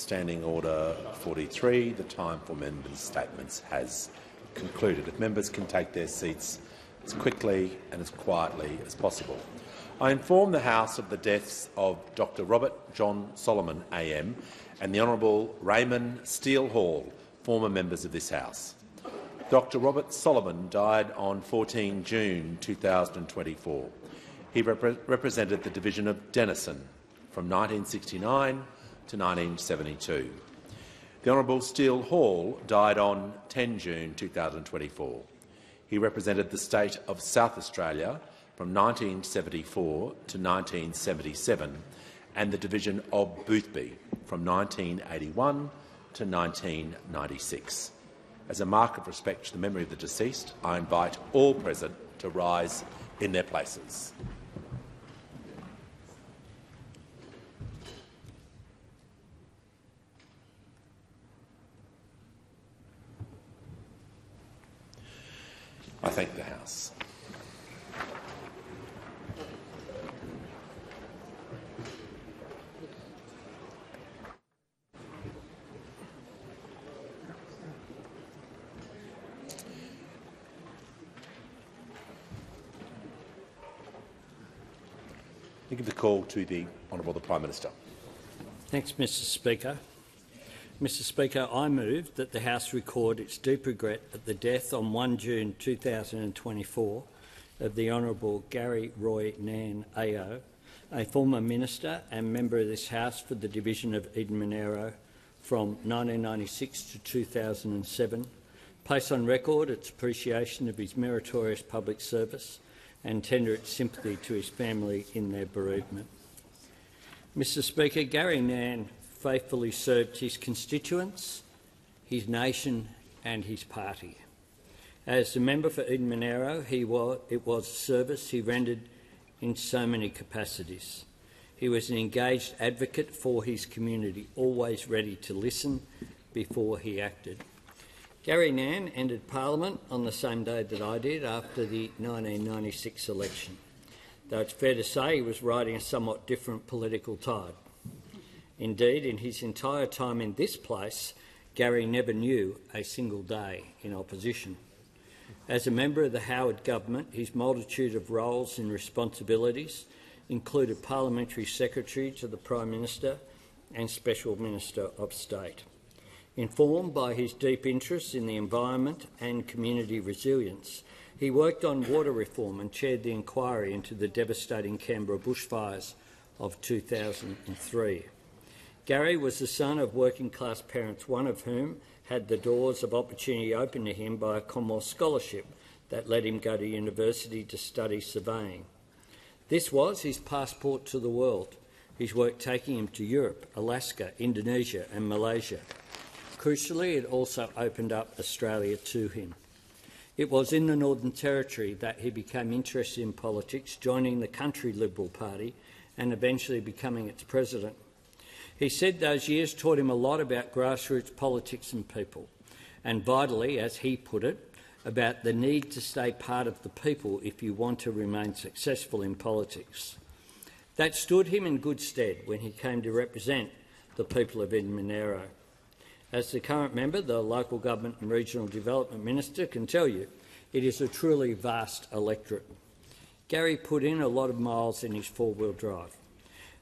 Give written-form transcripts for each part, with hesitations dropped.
Standing Order 43. The time for members' statements has concluded. If members can take their seats as quickly and as quietly as possible. I inform the House of the deaths of Dr Robert John Solomon AM and the Honourable Raymond Steele Hall, former members of this House. Dr Robert Solomon died on 14 June 2024. He represented the division of Denison from 1969 to 1972. The Honourable Steele Hall died on 10 June 2024. He represented the state of South Australia from 1974 to 1977 and the division of Boothby from 1981 to 1996. As a mark of respect to the memory of the deceased, I invite all present to rise in their places. I thank the House. I give the call to the Honourable the Prime Minister. Thanks, Mr Speaker. Mr Speaker, I move that the House record its deep regret at the death on 1 June 2024 of the Honourable Gary Roy Nairn AO, a former minister and member of this House for the division of Eden-Monaro from 1996 to 2007, place on record its appreciation of his meritorious public service and tender its sympathy to his family in their bereavement. Mr Speaker, Gary Nairn faithfully served his constituents, his nation and his party. As a member for Eden-Monaro, it was a service he rendered in so many capacities. He was an engaged advocate for his community, always ready to listen before he acted. Gary Nairn entered Parliament on the same day that I did, after the 1996 election, though it's fair to say he was riding a somewhat different political tide. Indeed, in his entire time in this place, Gary never knew a single day in opposition. As a member of the Howard government, his multitude of roles and responsibilities included Parliamentary Secretary to the Prime Minister and Special Minister of State. Informed by his deep interest in the environment and community resilience, he worked on water reform and chaired the inquiry into the devastating Canberra bushfires of 2003. Gary was the son of working-class parents, one of whom had the doors of opportunity opened to him by a Commonwealth scholarship that let him go to university to study surveying. This was his passport to the world, his work taking him to Europe, Alaska, Indonesia and Malaysia. Crucially, it also opened up Australia to him. It was in the Northern Territory that he became interested in politics, joining the Country Liberal Party and eventually becoming its president. He said those years taught him a lot about grassroots politics and people, and vitally, as he put it, about the need to stay part of the people if you want to remain successful in politics. That stood him in good stead when he came to represent the people of Eden-Monaro. As the current member, the Local Government and Regional Development Minister, can tell you, it is a truly vast electorate. Gary put in a lot of miles in his four-wheel drive.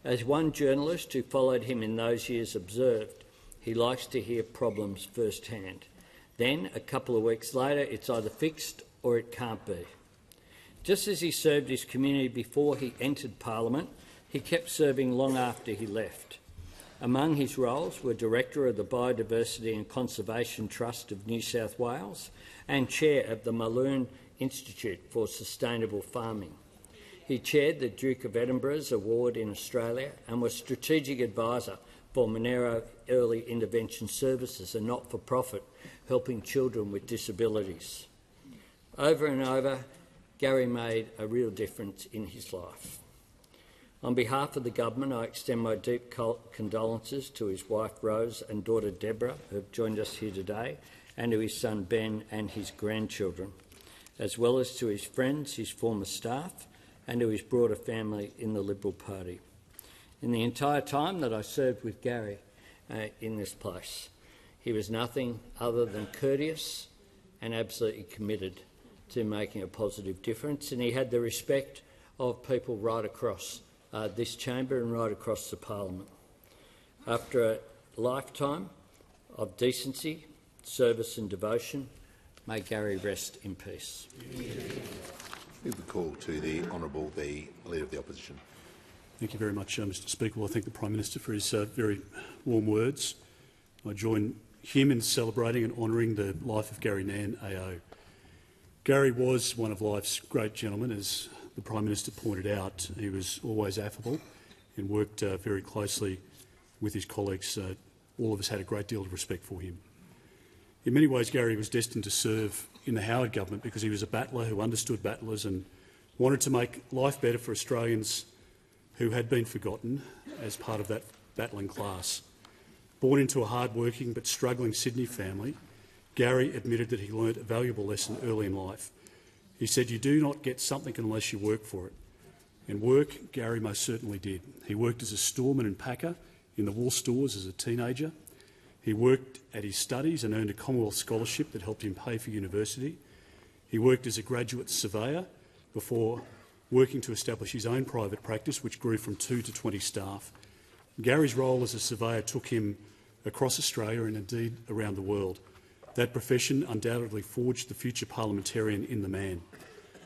As one journalist who followed him in those years observed, he likes to hear problems firsthand. Then, a couple of weeks later, it's either fixed or it can't be. Just as he served his community before he entered Parliament, he kept serving long after he left. Among his roles were Director of the Biodiversity and Conservation Trust of New South Wales and Chair of the Mulloon Institute for Sustainable Farming. He chaired the Duke of Edinburgh's Award in Australia and was Strategic Advisor for Monaro Early Intervention Services, a not-for-profit helping children with disabilities. Over and over, Gary made a real difference in his life. On behalf of the government, I extend my deep condolences to his wife Rose and daughter Deborah, who have joined us here today, and to his son Ben and his grandchildren, as well as to his friends, his former staff, and to his broader family in the Liberal Party. In the entire time that I served with Gary, in this place. He was nothing other than courteous and absolutely committed to making a positive difference, and he had the respect of people right across this chamber and right across the parliament. After a lifetime of decency, service and devotion, may Gary rest in peace. Move the call to the Honourable the Leader of the Opposition. Thank you very much, Mr Speaker. Well, I thank the Prime Minister for his very warm words. I join him in celebrating and honouring the life of Gary Nann AO. Gary was one of life's great gentlemen, as the Prime Minister pointed out. He was always affable and worked very closely with his colleagues. All of us had a great deal of respect for him. In many ways, Gary was destined to serve in the Howard government because he was a battler who understood battlers and wanted to make life better for Australians who had been forgotten as part of that battling class. Born into a hard-working but struggling Sydney family, Gary admitted that he learnt a valuable lesson early in life. He said, "You do not get something unless you work for it." And work, Gary most certainly did. He worked as a storeman and packer in the wool stores as a teenager. He worked at his studies and earned a Commonwealth scholarship that helped him pay for university. He worked as a graduate surveyor before working to establish his own private practice, which grew from 2 to 20 staff. Gary's role as a surveyor took him across Australia and indeed around the world. That profession undoubtedly forged the future parliamentarian in the man.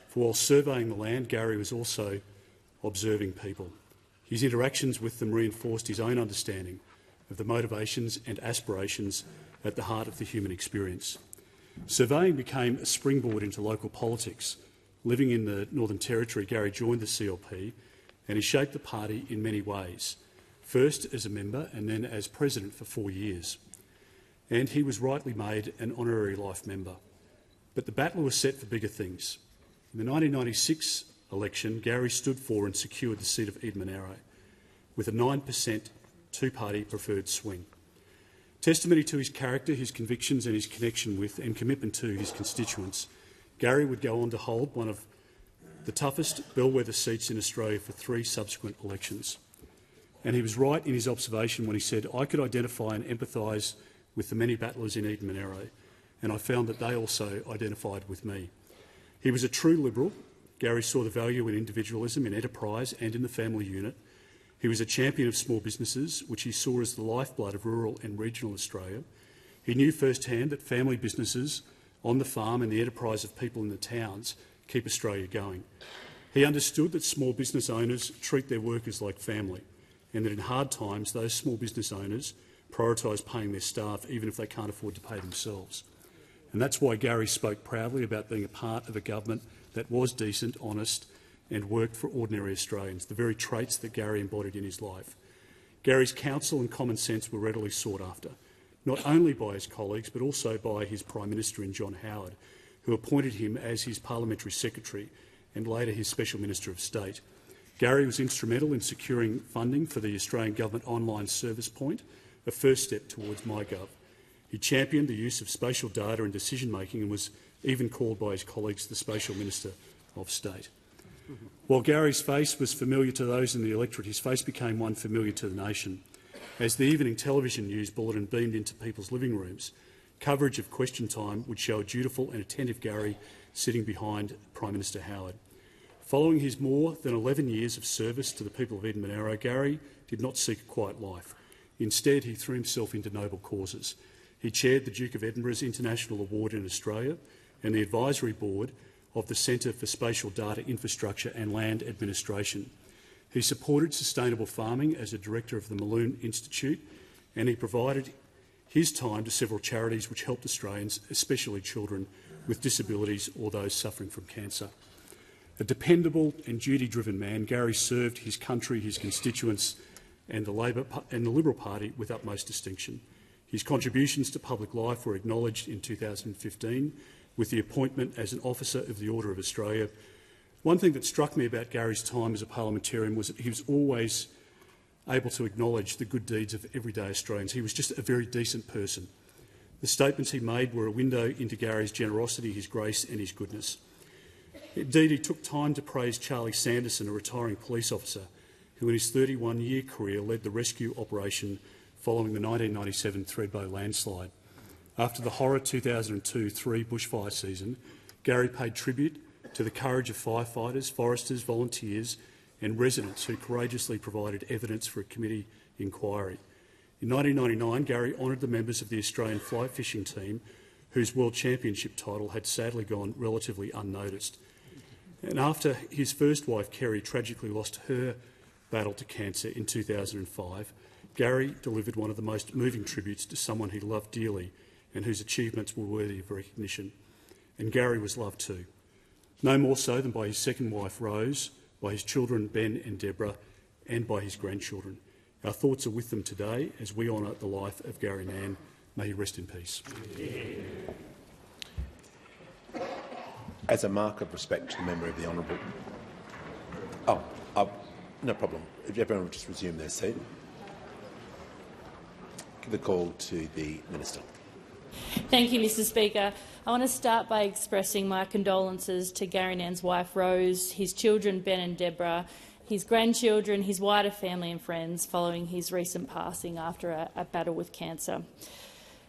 For while surveying the land, Gary was also observing people. His interactions with them reinforced his own understanding of the motivations and aspirations at the heart of the human experience. Surveying became a springboard into local politics. Living in the Northern Territory, Gary joined the CLP and he shaped the party in many ways, first as a member and then as president for 4 years. And he was rightly made an honorary life member. But the battle was set for bigger things. In the 1996 election, Gary stood for and secured the seat of Eden Monaro with a 9% two-party preferred swing. Testimony to his character, his convictions and his connection with and commitment to his constituents, Gary would go on to hold one of the toughest bellwether seats in Australia for 3 subsequent elections. And he was right in his observation when he said, "I could identify and empathise with the many battlers in Eden Monaro, and I found that they also identified with me." He was a true Liberal. Gary saw the value in individualism, in enterprise and in the family unit. He was a champion of small businesses, which he saw as the lifeblood of rural and regional Australia. He knew firsthand that family businesses on the farm and the enterprise of people in the towns keep Australia going. He understood that small business owners treat their workers like family, and that in hard times those small business owners prioritise paying their staff even if they can't afford to pay themselves. And that's why Gary spoke proudly about being a part of a government that was decent, honest and worked for ordinary Australians, the very traits that Gary embodied in his life. Gary's counsel and common sense were readily sought after, not only by his colleagues but also by his Prime Minister in John Howard, who appointed him as his parliamentary secretary and later his Special Minister of State. Gary was instrumental in securing funding for the Australian Government Online Service Point, a first step towards MyGov. He championed the use of spatial data in decision-making and was even called by his colleagues the Spatial Minister of State. While Gary's face was familiar to those in the electorate, his face became one familiar to the nation. As the evening television news bulletin beamed into people's living rooms, coverage of Question Time would show a dutiful and attentive Gary sitting behind Prime Minister Howard. Following his more than 11 years of service to the people of Eden Monaro, Gary did not seek a quiet life. Instead, he threw himself into noble causes. He chaired the Duke of Edinburgh's International Award in Australia and the advisory board of the Centre for Spatial Data Infrastructure and Land Administration. He supported sustainable farming as a director of the Malone Institute, and he provided his time to several charities which helped Australians, especially children with disabilities or those suffering from cancer. A dependable and duty-driven man, Gary served his country, his constituents and the Liberal Party with utmost distinction. His contributions to public life were acknowledged in 2015 with the appointment as an Officer of the Order of Australia. One thing that struck me about Gary's time as a parliamentarian was that he was always able to acknowledge the good deeds of everyday Australians. He was just a very decent person. The statements he made were a window into Gary's generosity, his grace and his goodness. Indeed, he took time to praise Charlie Sanderson, a retiring police officer who in his 31-year career led the rescue operation following the 1997 Thredbo landslide. After the horror 2002-3 bushfire season, Gary paid tribute to the courage of firefighters, foresters, volunteers and residents who courageously provided evidence for a committee inquiry. In 1999, Gary honoured the members of the Australian fly fishing team whose World Championship title had sadly gone relatively unnoticed. And after his first wife, Kerry, tragically lost her battle to cancer in 2005, Gary delivered one of the most moving tributes to someone he loved dearly and whose achievements were worthy of recognition. And Gary was loved too, no more so than by his second wife, Rose, by his children, Ben and Deborah, and by his grandchildren. Our thoughts are with them today as we honour the life of Gary Nairn. May he rest in peace. As a mark of respect to the member of the honourable... no problem. If everyone would just resume their seat. Give the call to the Minister. Thank you, Mr Speaker. I want to start by expressing my condolences to Gary Nairn's wife, Rose, his children, Ben and Deborah, his grandchildren, his wider family and friends following his recent passing after a battle with cancer.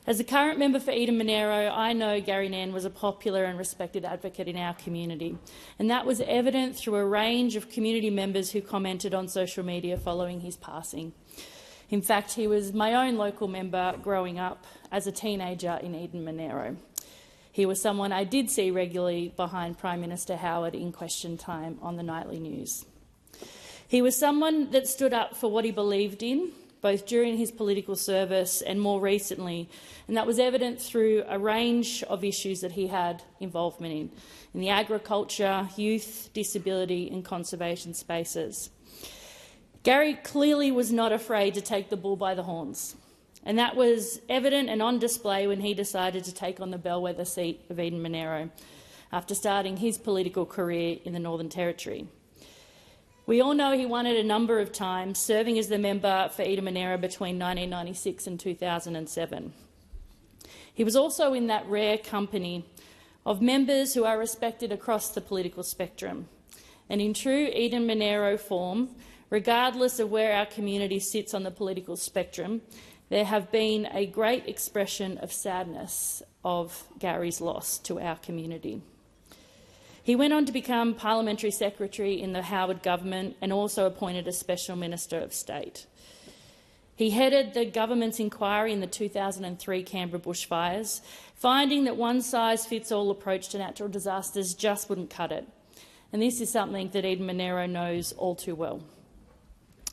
As a current member for Eden-Monaro, I know Gary Nairn was a popular and respected advocate in our community, and that was evident through a range of community members who commented on social media following his passing. In fact, he was my own local member growing up as a teenager in Eden-Monaro. He was someone I did see regularly behind Prime Minister Howard in question time on the nightly news. He was someone that stood up for what he believed in, both during his political service and more recently, and that was evident through a range of issues that he had involvement in the agriculture, youth, disability and conservation spaces. Gary clearly was not afraid to take the bull by the horns, and that was evident and on display when he decided to take on the bellwether seat of Eden-Monaro after starting his political career in the Northern Territory. We all know he won it a number of times, serving as the member for Eden-Monaro between 1996 and 2007. He was also in that rare company of members who are respected across the political spectrum. And in true Eden-Monaro form, regardless of where our community sits on the political spectrum, there have been a great expression of sadness of Gary's loss to our community. He went on to become Parliamentary Secretary in the Howard government and also appointed a Special Minister of State. He headed the government's inquiry in the 2003 Canberra bushfires, finding that one-size-fits-all approach to natural disasters just wouldn't cut it. And this is something that Eden-Monaro knows all too well.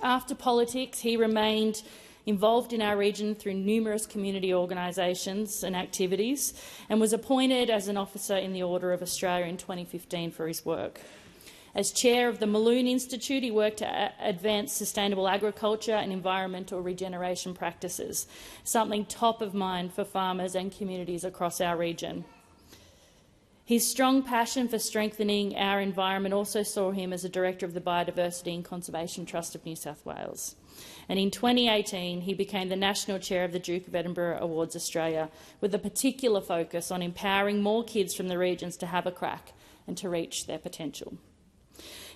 After politics, he remained involved in our region through numerous community organisations and activities, and was appointed as an officer in the Order of Australia in 2015 for his work. As chair of the Malone Institute, he worked to advance sustainable agriculture and environmental regeneration practices, something top of mind for farmers and communities across our region. His strong passion for strengthening our environment also saw him as a director of the Biodiversity and Conservation Trust of New South Wales. And in 2018, he became the National Chair of the Duke of Edinburgh Awards Australia, with a particular focus on empowering more kids from the regions to have a crack and to reach their potential.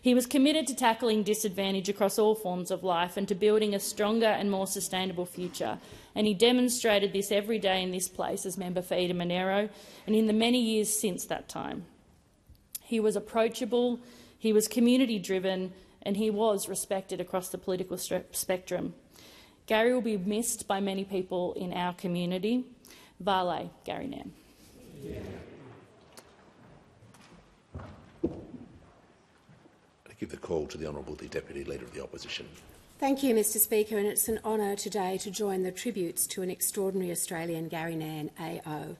He was committed to tackling disadvantage across all forms of life and to building a stronger and more sustainable future, and he demonstrated this every day in this place as member for Eden-Monaro and in the many years since that time. He was approachable, he was community-driven, and he was respected across the political spectrum. Gary will be missed by many people in our community. Vale, Gary Nairn. I give the call to the Honourable the Deputy Leader of the Opposition. Thank you, Mr Speaker, and it's an honour today to join the tributes to an extraordinary Australian, Gary Nairn AO,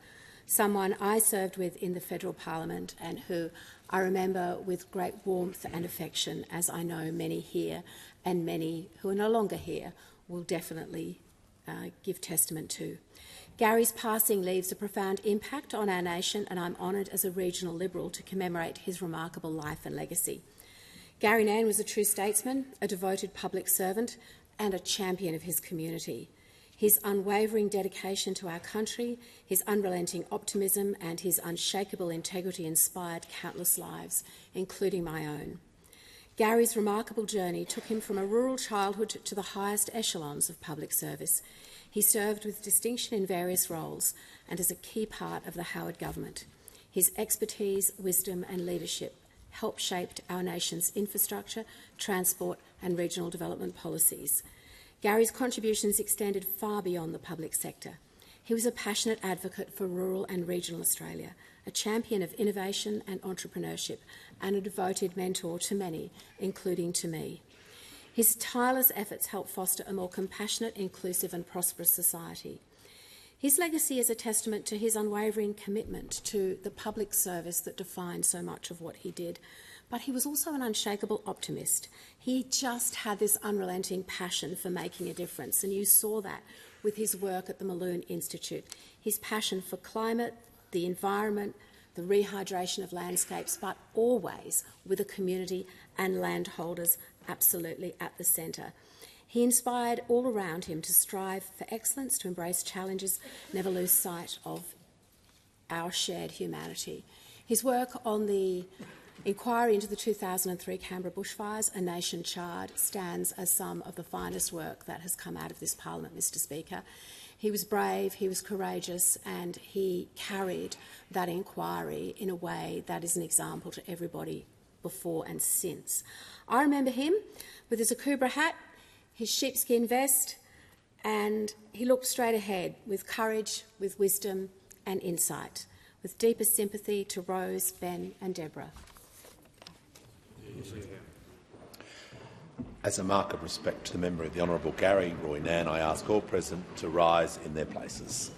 someone I served with in the Federal Parliament and who I remember with great warmth and affection, as I know many here and many who are no longer here will definitely give testament to. Gary's passing leaves a profound impact on our nation, and I'm honoured as a regional Liberal to commemorate his remarkable life and legacy. Gary Nairn was a true statesman, a devoted public servant and a champion of his community. His unwavering dedication to our country, his unrelenting optimism and his unshakable integrity inspired countless lives, including my own. Gary's remarkable journey took him from a rural childhood to the highest echelons of public service. He served with distinction in various roles and as a key part of the Howard government. His expertise, wisdom and leadership helped shape our nation's infrastructure, transport and regional development policies. Gary's contributions extended far beyond the public sector. He was a passionate advocate for rural and regional Australia, a champion of innovation and entrepreneurship, and a devoted mentor to many, including to me. His tireless efforts helped foster a more compassionate, inclusive and prosperous society. His legacy is a testament to his unwavering commitment to the public service that defined so much of what he did. But he was also an unshakable optimist. He just had this unrelenting passion for making a difference, and you saw that with his work at the Malone Institute. His passion for climate, the environment, the rehydration of landscapes, but always with a community and landholders absolutely at the centre. He inspired all around him to strive for excellence, to embrace challenges, never lose sight of our shared humanity. His work on the inquiry into the 2003 Canberra bushfires, A Nation Charred, stands as some of the finest work that has come out of this parliament, Mr Speaker. He was brave, he was courageous, and he carried that inquiry in a way that is an example to everybody before and since. I remember him with his Akubra hat, his sheepskin vest, and he looked straight ahead with courage, with wisdom and insight, with deepest sympathy to Rose, Ben and Deborah. As a mark of respect to the member of the Honourable Gary Roy Nann, I ask all present to rise in their places.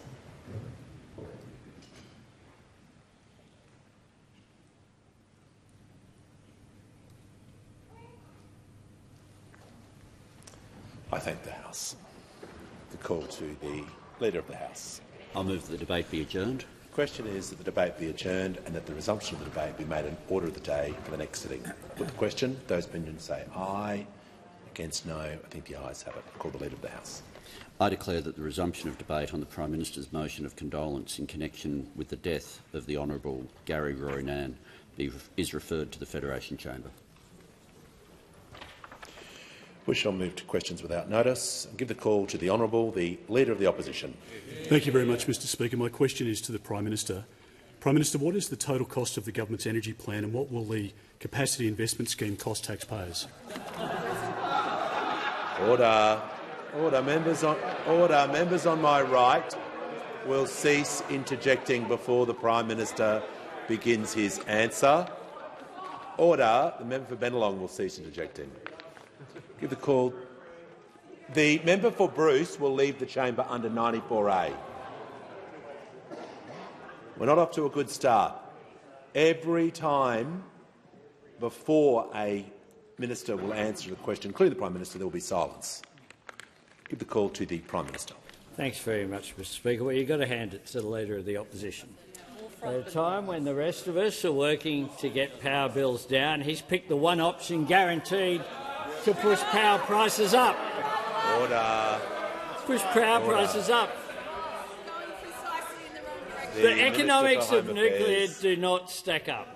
I thank the House. The call to the Leader of the House. I'll move that the debate be adjourned. The question is that the debate be adjourned and that the resumption of the debate be made an order of the day for the next sitting. Put the question. Those opinions say aye. Against no. I think the ayes have it. I call the Leader of the House. I declare that the resumption of debate on the Prime Minister's motion of condolence in connection with the death of the Honourable Gary Roy Nann is referred to the Federation Chamber. We shall move to questions without notice and give the call to the Honourable, the Leader of the Opposition. Thank you very much, Mr Speaker. My question is to the Prime Minister. Prime Minister, what is the total cost of the government's energy plan and what will the capacity investment scheme cost taxpayers? Order. Order. Members on my right will cease interjecting before the Prime Minister begins his answer. Order. The member for Bennelong will cease interjecting. Give the call. The member for Bruce will leave the chamber under 94A. We're not off to a good start. Every time before a minister will answer the question, including the Prime Minister, there will be silence. Give the call to the Prime Minister. Thanks very much, Mr Speaker. Well, you've got to hand it to the Leader of the Opposition. At a time when the rest of us are working to get power bills down, he's picked the one option guaranteed to push power prices up. Order. Push power prices up. The economics of nuclear do not stack up.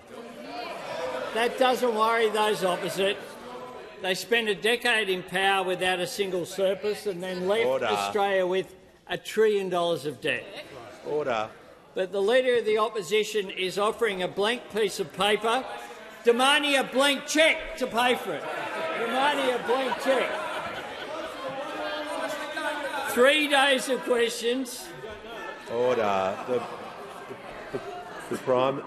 That doesn't worry those opposite. They spent a decade in power without a single surplus and then left Australia with $1 trillion of debt. Order. But the Leader of the Opposition is offering a blank piece of paper, demanding a blank cheque to pay for it. Demanding a blank cheque. 3 days of questions. Order. The Prime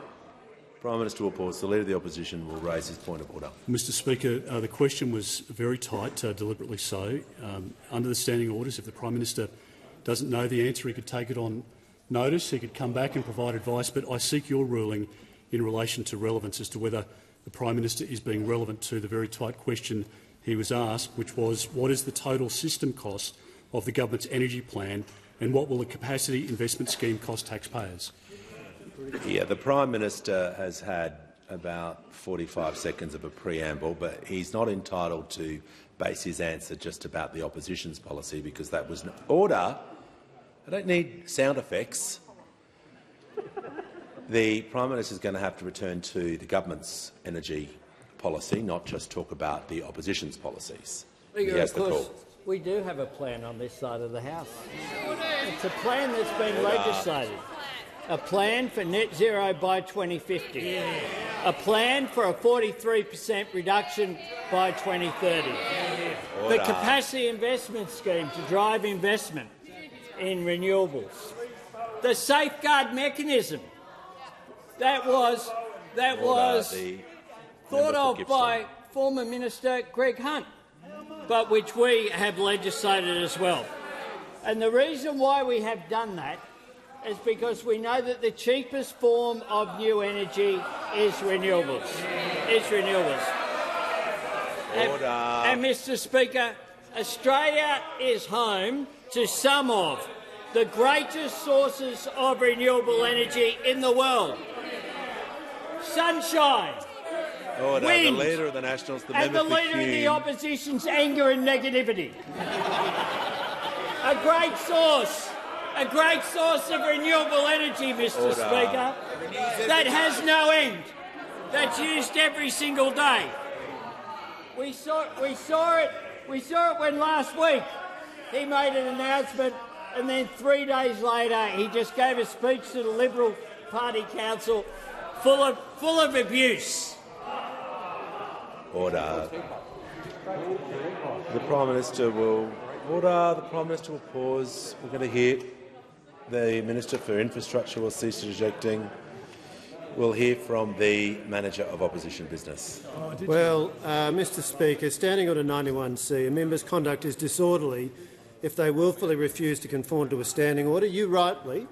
Minister will pause. The Leader of the Opposition will raise his point of order. Mr Speaker, the question was very tight, deliberately so. Under the standing orders, if the Prime Minister doesn't know the answer, he could take it on notice. He could come back and provide advice. But I seek your ruling in relation to relevance as to whether the Prime Minister is being relevant to the very tight question he was asked, which was, what is the total system cost of the government's energy plan and what will the capacity investment scheme cost taxpayers? Yeah, the Prime Minister has had about 45 seconds of a preamble, but he's not entitled to base his answer just about the opposition's policy because that was order. I don't need sound effects. The Prime Minister is going to have to return to the government's energy policy, not just talk about the opposition's policies. Speaker, We do have a plan on this side of the House. It's a plan that's been legislated. A plan for net zero by 2050. A plan for a 43% reduction by 2030. The capacity investment scheme to drive investment in renewables. The safeguard mechanism that was thought of by former Minister Greg Hunt, but which we have legislated as well. And the reason why we have done that is because we know that the cheapest form of new energy is renewables. And Mr. Speaker, Australia is home to some of the greatest sources of renewable energy in the world. Sunshine, wind, the Leader of the Nationals, the and the Leader of the Opposition's anger and negativity. A great source of renewable energy, Mr. Speaker, that has no end, that's used every single day. We saw it when last week he made an announcement, and then 3 days later he just gave a speech to the Liberal Party Council full of abuse. Order. The Prime Minister will pause. We're going to hear the Minister for Infrastructure will cease interjecting. We'll hear from the Manager of Opposition Business. Well, Mr. Speaker, Standing Order 91C, a member's conduct is disorderly if they wilfully refuse to conform to a standing order. You rightly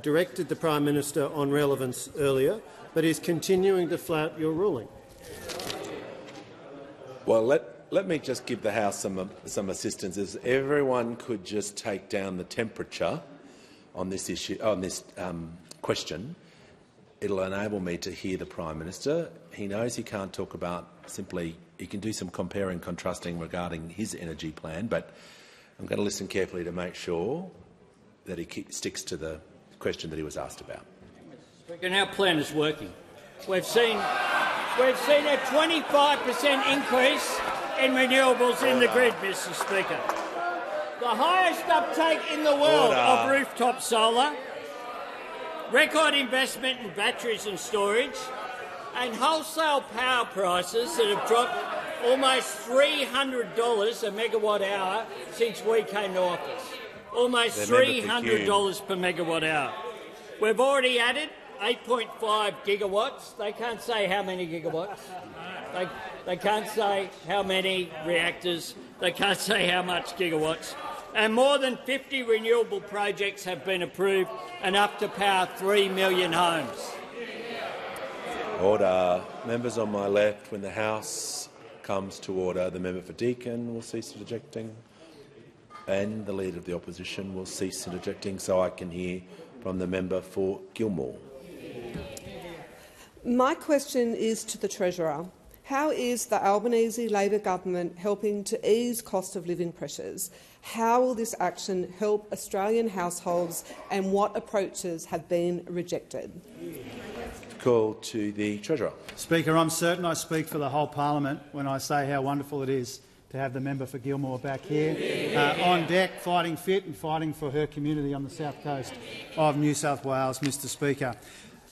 directed the Prime Minister on relevance earlier, but is continuing to flout your ruling. Well, let me just give the House some assistance. If everyone could just take down the temperature on this issue, on this question, it'll enable me to hear the Prime Minister. He knows he can't talk about simply. He can do some comparing and contrasting regarding his energy plan, but I'm going to listen carefully to make sure that he sticks to the question that he was asked about. And our plan is working. We've seen a 25% increase in renewables in the grid, Mr. Speaker. The highest uptake in the world of rooftop solar, record investment in batteries and storage, and wholesale power prices that have dropped almost $300 a megawatt hour since we came to office. Almost $300 per megawatt hour. We've already added 8.5 gigawatts. They can't say how many gigawatts. They can't say how many reactors. They can't say how much gigawatts. And more than 50 renewable projects have been approved, enough to power 3 million homes. Order. Members on my left, when the House comes to order, the member for Deakin will cease interjecting and the Leader of the Opposition will cease interjecting, so I can hear from the member for Gilmore. My question is to the Treasurer. How is the Albanese Labor government helping to ease cost of living pressures? How will this action help Australian households, and what approaches have been rejected? Call to the Treasurer. Speaker, I'm certain I speak for the whole parliament when I say how wonderful it is to have the member for Gilmore back here on deck, fighting fit and fighting for her community on the south coast of New South Wales, Mr. Speaker.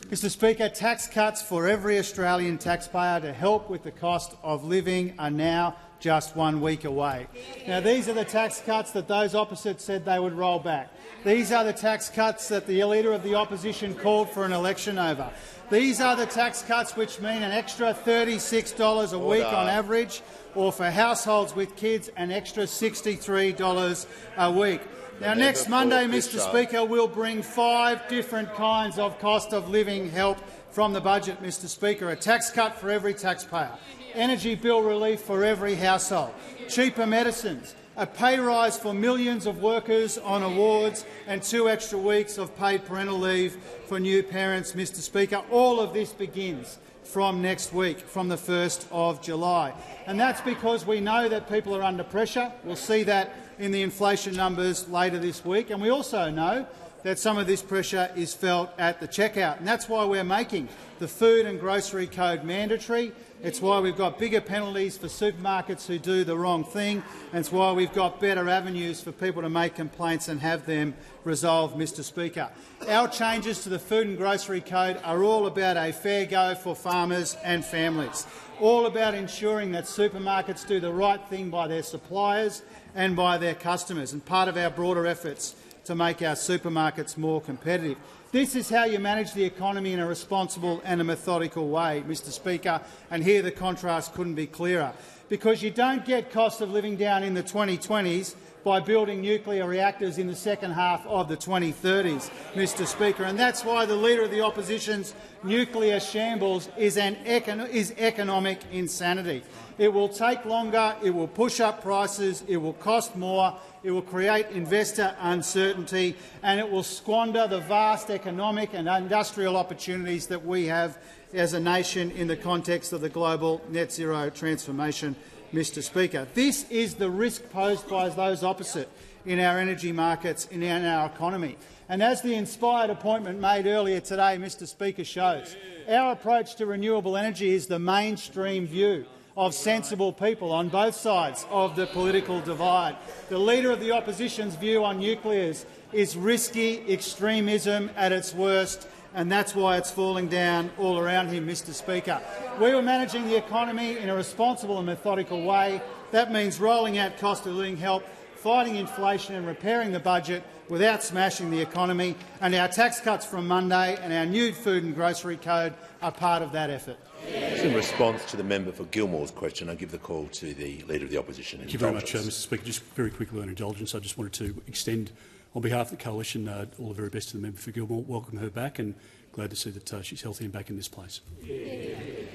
Mr. Speaker, tax cuts for every Australian taxpayer to help with the cost of living are now just 1 week away. Now, these are the tax cuts that those opposite said they would roll back. These are the tax cuts that the Leader of the Opposition called for an election over. These are the tax cuts which mean an extra $36 a week on average, or for households with kids an extra $63 a week. Now, next Monday, Mr. Speaker, we'll bring 5 different kinds of cost of living help from the budget, Mr. Speaker. A tax cut for every taxpayer, energy bill relief for every household, cheaper medicines, a pay rise for millions of workers on awards, and 2 extra weeks of paid parental leave for new parents, Mr. Speaker. All of this begins from next week, from the 1st of July. And that's because we know that people are under pressure. We'll see that in the inflation numbers later this week. And we also know that some of this pressure is felt at the checkout. And that's why we're making the Food and Grocery Code mandatory, It's why we've got bigger penalties for supermarkets who do the wrong thing, and it's why we've got better avenues for people to make complaints and have them resolved, Mr Speaker. Our changes to the Food and Grocery Code are all about a fair go for farmers and families, all about ensuring that supermarkets do the right thing by their suppliers and by their customers, and part of our broader efforts to make our supermarkets more competitive. This is how you manage the economy in a responsible and a methodical way, Mr Speaker, and here the contrast couldn't be clearer. Because you don't get cost of living down in the 2020s by building nuclear reactors in the second half of the 2030s, Mr Speaker, and that's why the Leader of the Opposition's nuclear shambles is economic insanity. It will take longer, it will push up prices, it will cost more, it will create investor uncertainty, and it will squander the vast economic and industrial opportunities that we have as a nation in the context of the global net zero transformation, Mr Speaker. This is the risk posed by those opposite in our energy markets and in our economy. And as the inspired appointment made earlier today, Mr Speaker, shows, our approach to renewable energy is the mainstream view of sensible people on both sides of the political divide. The Leader of the Opposition's view on nuclears is risky extremism at its worst, and that's why it's falling down all around him, Mr Speaker. We were managing the economy in a responsible and methodical way. That means rolling out cost of living help, fighting inflation and repairing the budget without smashing the economy, and our tax cuts from Monday and our new Food and Grocery Code are part of that effort. In response to the member for Gilmore's question, I give the call to the Leader of the Opposition. Thank you very much, Mr Speaker. Just very quickly on indulgence, I just wanted to extend, on behalf of the Coalition, all the very best to the member for Gilmore. Welcome her back, and glad to see that she's healthy and back in this place. Give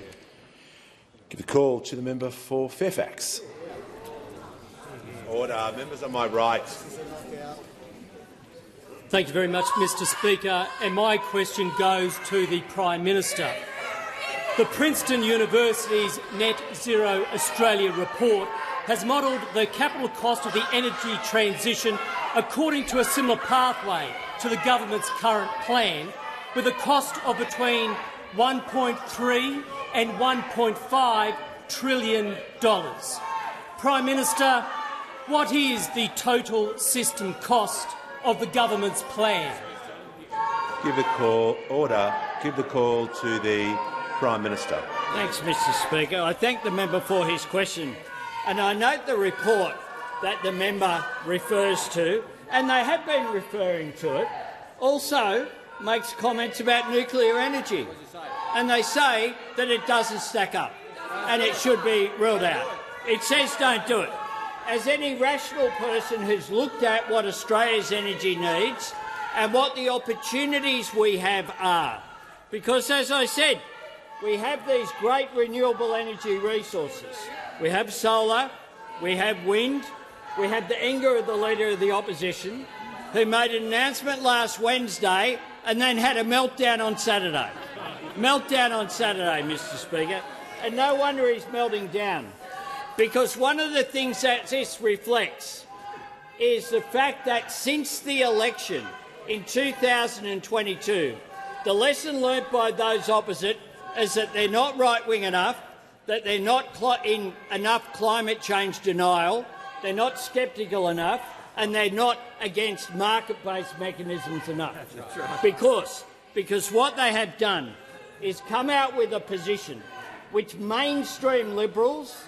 the call to the member for Fairfax. Order. Members on my right. Thank you very much, Mr Speaker. And my question goes to the Prime Minister. The Princeton University's Net Zero Australia report has modelled the capital cost of the energy transition according to a similar pathway to the government's current plan, with a cost of between $1.3 and $1.5 trillion. Prime Minister, what is the total system cost of the government's plan? Give the call. Order. Give the call to the Prime Minister. Thanks, Mr Speaker. I thank the member for his question, and I note the report that the member refers to, and they have been referring to it, also makes comments about nuclear energy, and they say that it doesn't stack up and it should be ruled out. It says don't do it. As any rational person who's looked at what Australia's energy needs and what the opportunities we have are, because, as I said, we have these great renewable energy resources. We have solar, we have wind, we have the anger of the Leader of the Opposition, who made an announcement last Wednesday and then had a meltdown on Saturday. Meltdown on Saturday, Mr Speaker. And no wonder he's melting down, because one of the things that this reflects is the fact that since the election in 2022, the lesson learnt by those opposite is that they're not right-wing enough, that they're not in enough climate change denial, they're not sceptical enough, and they're not against market-based mechanisms enough. Because what they have done is come out with a position which mainstream Liberals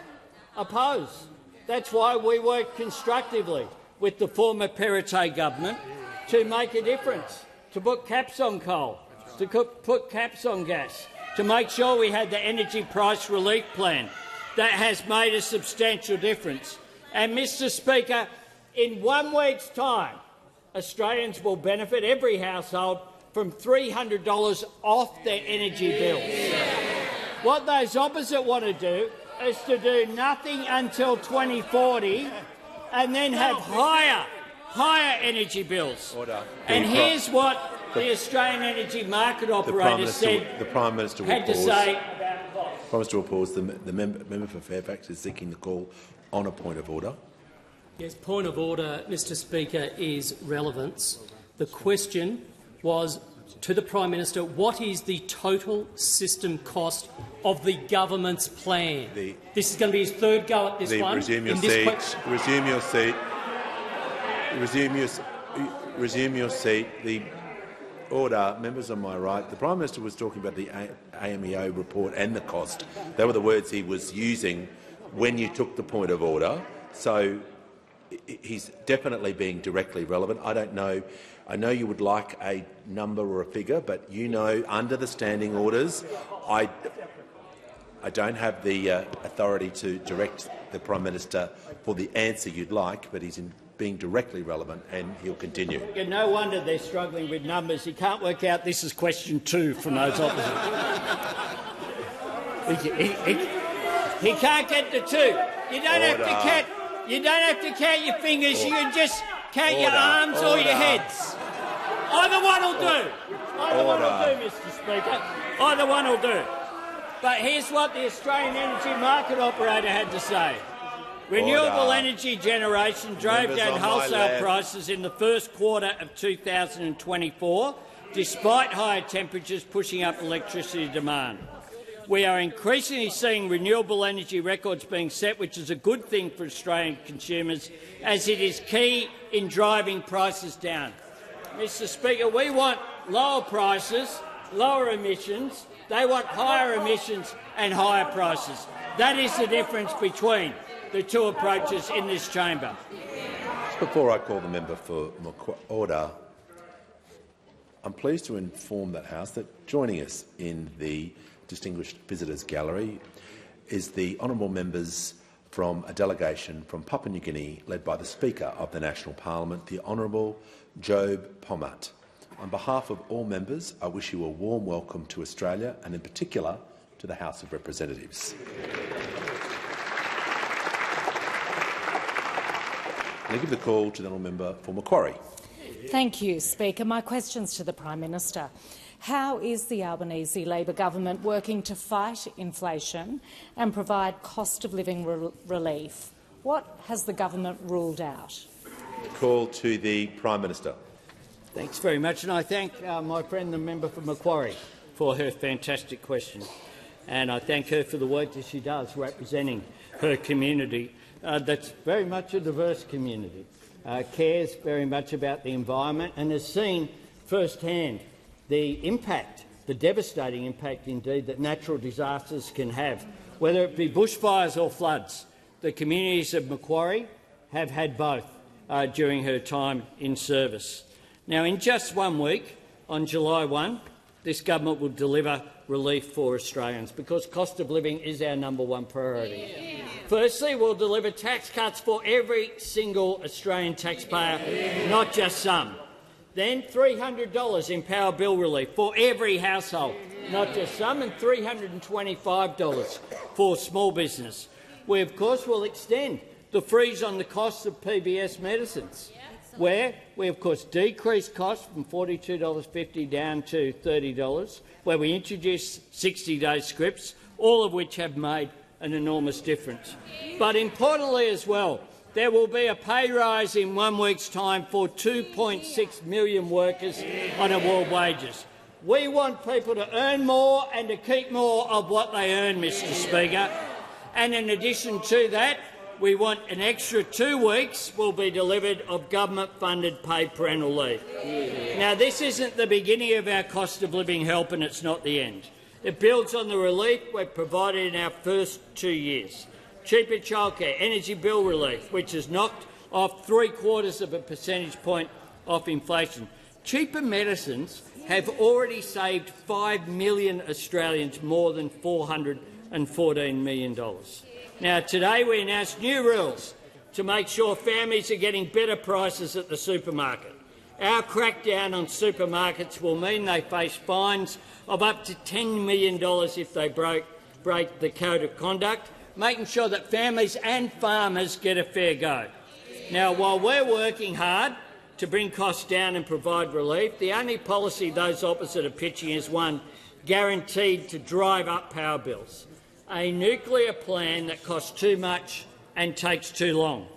oppose. That's why we worked constructively with the former Perrottet government to make a difference, to put caps on coal, to put caps on gas, to make sure we had the energy price relief plan. That has made a substantial difference. And, Mr Speaker, in 1 week's time, Australians will benefit, every household, from $300 off their energy bills. What those opposite want to do is to do nothing until 2040 and then have higher enerry bills. Order. And here's what the Australian energy market operator said the Prime Minister will had to pause. say about costs. Prime Minister will pause. The member for Fairfax is seeking the call on a point of order. Yes, point of order, Mr Speaker, is relevance. The question was to the Prime Minister, what is the total system cost of the government's plan? This is going to be his third go at this one. Resume your seat. Resume your seat. Resume your seat. The order. Members on my right. The Prime Minister was talking about the AMEO report and the cost. They were the words he was using when you took the point of order. So he's definitely being directly relevant. I don't know. I know you would like a number or a figure, but you know, under the standing orders, I don't have the authority to direct the Prime Minister for the answer you'd like, but he's being directly relevant and he'll continue. No wonder they're struggling with numbers. He can't work out this is question 2 from those opposite. he can't get the 2. You don't have to count. You don't have to count your fingers. You can just count your arms or your heads. Either one will do. Either one will do, Mr. Speaker. Either one will do. But here's what the Australian Energy Market Operator had to say. Renewable energy generation drove down wholesale prices in the first quarter of 2024, despite higher temperatures pushing up electricity demand. We are increasingly seeing renewable energy records being set, which is a good thing for Australian consumers, as it is key in driving prices down. Mr. Speaker, we want lower prices, lower emissions. They want higher emissions and higher prices. That is the difference between the two approaches in this chamber. Before I call the member for order, I'm pleased to inform that House that joining us in the Distinguished Visitors Gallery is the honourable members from a delegation from Papua New Guinea led by the Speaker of the National Parliament, the Honourable Job Pomat. On behalf of all members, I wish you a warm welcome to Australia and in particular to the House of Representatives. I give the call to the honourable member for Macquarie. Thank you, Speaker. My question's to the Prime Minister. How is the Albanese Labor government working to fight inflation and provide cost-of-living relief? What has the government ruled out? Call to the Prime Minister. Thanks very much, and I thank my friend the member for Macquarie for her fantastic question. And I thank her for the work that she does representing her community. That's very much a diverse community, cares very much about the environment and has seen firsthand the impact, the devastating impact indeed, that natural disasters can have, whether it be bushfires or floods. The communities of Macquarie have had both during her time in service. Now, in just 1 week, on July 1, this government will deliver relief for Australians because cost of living is our #1 priority. Yeah. Firstly, we'll deliver tax cuts for every single Australian taxpayer, not just some. Then $300 in power bill relief for every household, not just some, and $325 for small business. We, of course, will extend the freeze on the costs of PBS medicines, where we, of course, decrease costs from $42.50 down to $30, where we introduce 60-day scripts, all of which have made an enormous difference. But importantly as well, there will be a pay rise in 1 week's time for 2.6 million workers on award wages. We want people to earn more and to keep more of what they earn, Mr. Speaker. And in addition to that, we want an extra 2 weeks will be delivered of government-funded paid parental leave. Now, this isn't the beginning of our cost of living help and it's not the end. It builds on the relief we've provided in our first 2 years. Cheaper childcare, energy bill relief, which has knocked off 3/4 percentage point off inflation. Cheaper medicines have already saved 5 million Australians more than $414 million. Now, today we announced new rules to make sure families are getting better prices at the supermarket. Our crackdown on supermarkets will mean they face fines of up to $10 million if they break the code of conduct, making sure that families and farmers get a fair go. Now, while we're working hard to bring costs down and provide relief, the only policy those opposite are pitching is one guaranteed to drive up power bills, a nuclear plan that costs too much and takes too long,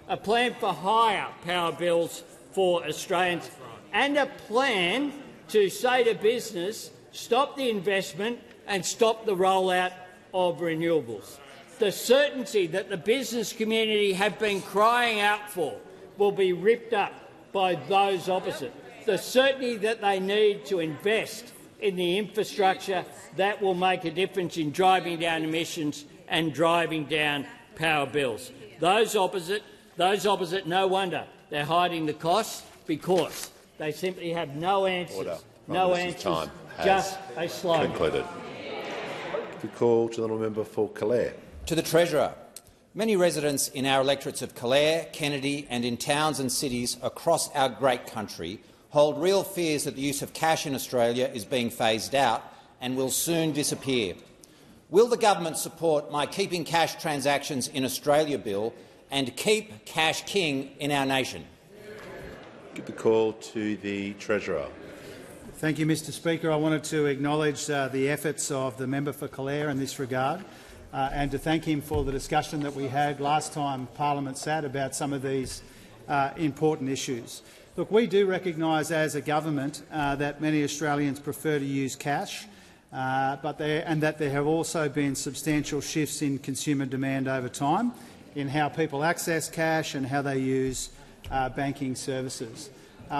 a plan for higher power bills for Australians, and a plan to say to business, stop the investment and stop the rollout of renewables. The certainty that the business community have been crying out for will be ripped up by those opposite. The certainty that they need to invest in the infrastructure that will make a difference in driving down emissions and driving down power bills. Those opposite, no wonder they're hiding the costs, because they simply have no answers. Order. No answers, just a slogan. Concluded. The call to the member for Calare. To the Treasurer. Many residents in our electorates of Calare, Kennedy and in towns and cities across our great country hold real fears that the use of cash in Australia is being phased out and will soon disappear. Will the government support my Keeping Cash Transactions in Australia bill and keep cash king in our nation? Give the call to the Treasurer. Thank you, Mr Speaker. I wanted to acknowledge the efforts of the member for Calare in this regard and to thank him for the discussion that we had last time Parliament sat about some of these important issues. Look, we do recognise as a government that many Australians prefer to use cash, and that there have also been substantial shifts in consumer demand over time in how people access cash and how they use banking services.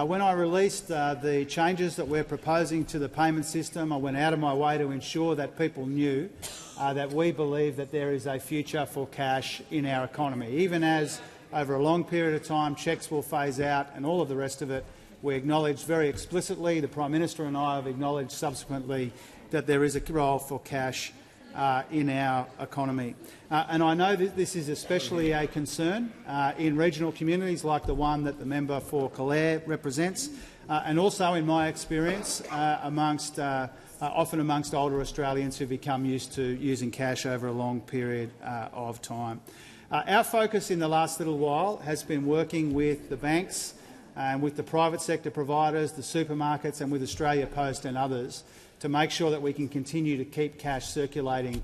When I released the changes that we're proposing to the payment system, I went out of my way to ensure that people knew that we believe that there is a future for cash in our economy. Even as, over a long period of time, cheques will phase out and all of the rest of it, we acknowledged very explicitly, the Prime Minister and I have acknowledged subsequently, that there is a role for cash in our economy. And I know that this is especially a concern in regional communities like the one that the member for Calare represents, and also, in my experience, often amongst older Australians who become used to using cash over a long period of time. Our focus in the last little while has been working with the banks and with the private sector providers, the supermarkets and with Australia Post and others to make sure that we can continue to keep cash circulating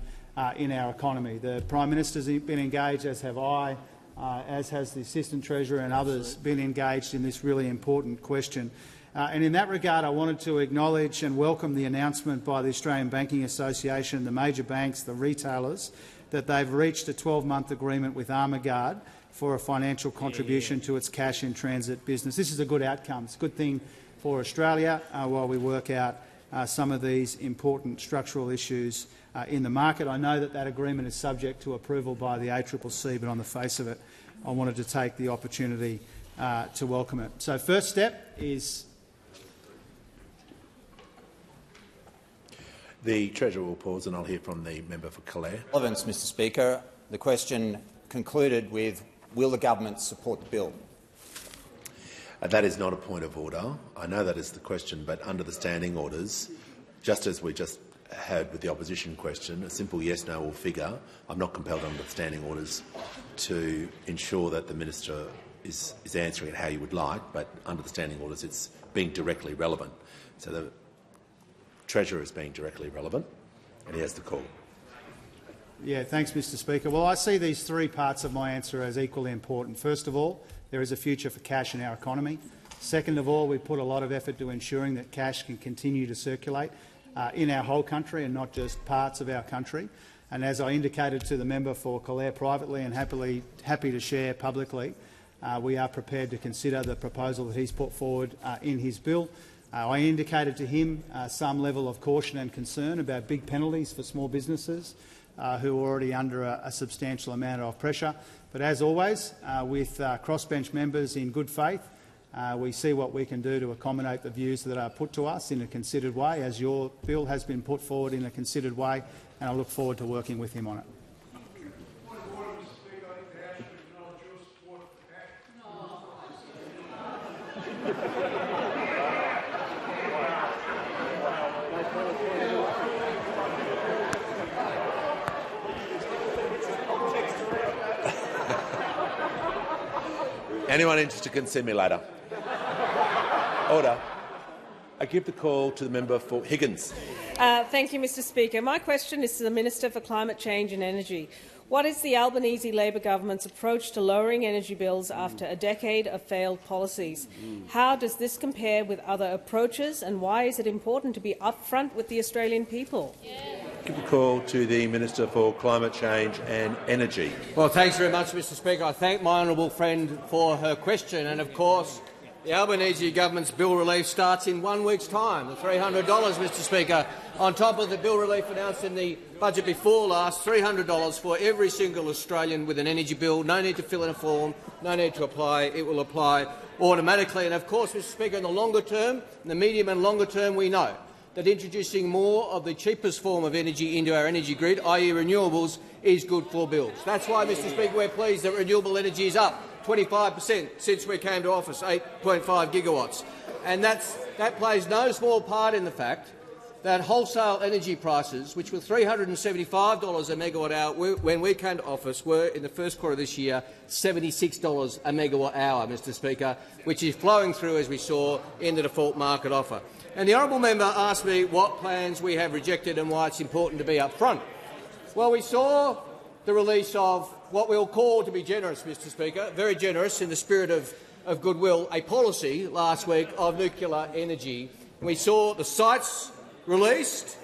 in our economy. The Prime Minister's been engaged, as have I, as has the Assistant Treasurer and others been engaged in this really important question. And in that regard, I wanted to acknowledge and welcome the announcement by the Australian Banking Association, the major banks, the retailers, that they've reached a 12-month agreement with Armaguard for a financial contribution to its cash-in-transit business. This is a good outcome. It's a good thing for Australia while we work out some of these important structural issues in the market. I know that that agreement is subject to approval by the ACCC, but on the face of it, I wanted to take the opportunity to welcome it. So, first step is the Treasurer will pause, and I'll hear from the member for Calare. Relevance, Mr Speaker. The question concluded with, will the government support the bill? That is not a point of order. I know that is the question, but under the standing orders, just as we just had with the opposition question, a simple yes-no will figure. I'm not compelled under the standing orders to ensure that the minister is answering it how you would like, but under the standing orders it's being directly relevant. So the Treasurer is being directly relevant, and he has the call. Yeah, thanks, Mr Speaker. Well, I see these three parts of my answer as equally important. First of all, there is a future for cash in our economy. Second of all, we put a lot of effort to ensuring that cash can continue to circulate in our whole country and not just parts of our country. And as I indicated to the member for Calare privately and happy to share publicly, we are prepared to consider the proposal that he's put forward in his bill. I indicated to him some level of caution and concern about big penalties for small businesses who are already under a substantial amount of pressure. But as always, with crossbench members in good faith, we see what we can do to accommodate the views that are put to us in a considered way, as your bill has been put forward in a considered way, and I look forward to working with him on it. Anyone interested can see me later. Order. I give the call to the member for Higgins. Thank you, Mr Speaker. My question is to the Minister for Climate Change and Energy. What is the Albanese Labor government's approach to lowering energy bills after a decade of failed policies? How does this compare with other approaches, and why is it important to be upfront with the Australian people? Give the call to the Minister for Climate Change and Energy. Well, thanks very much, Mr Speaker. I thank my honourable friend for her question. And, of course, the Albanese government's bill relief starts in 1 week's time, the $300, Mr Speaker, on top of the bill relief announced in the budget before last, $300 for every single Australian with an energy bill. No need to fill in a form, no need to apply. It will apply automatically. And, of course, Mr Speaker, in the longer term, in the medium and longer term, we know that introducing more of the cheapest form of energy into our energy grid, i.e. renewables, is good for bills. That's why, Mr Speaker, we're pleased that renewable energy is up 25% since we came to office, 8.5 gigawatts. And that plays no small part in the fact that wholesale energy prices, which were $375 a megawatt hour when we came to office, were in the first quarter of this year $76 a megawatt hour, Mr Speaker, which is flowing through, as we saw, in the default market offer. And the honourable member asked me what plans we have rejected and why it's important to be up front. Well, we saw the release of what we'll call, to be generous, Mr Speaker, very generous in the spirit of goodwill, a policy last week of nuclear energy. We saw the sites released.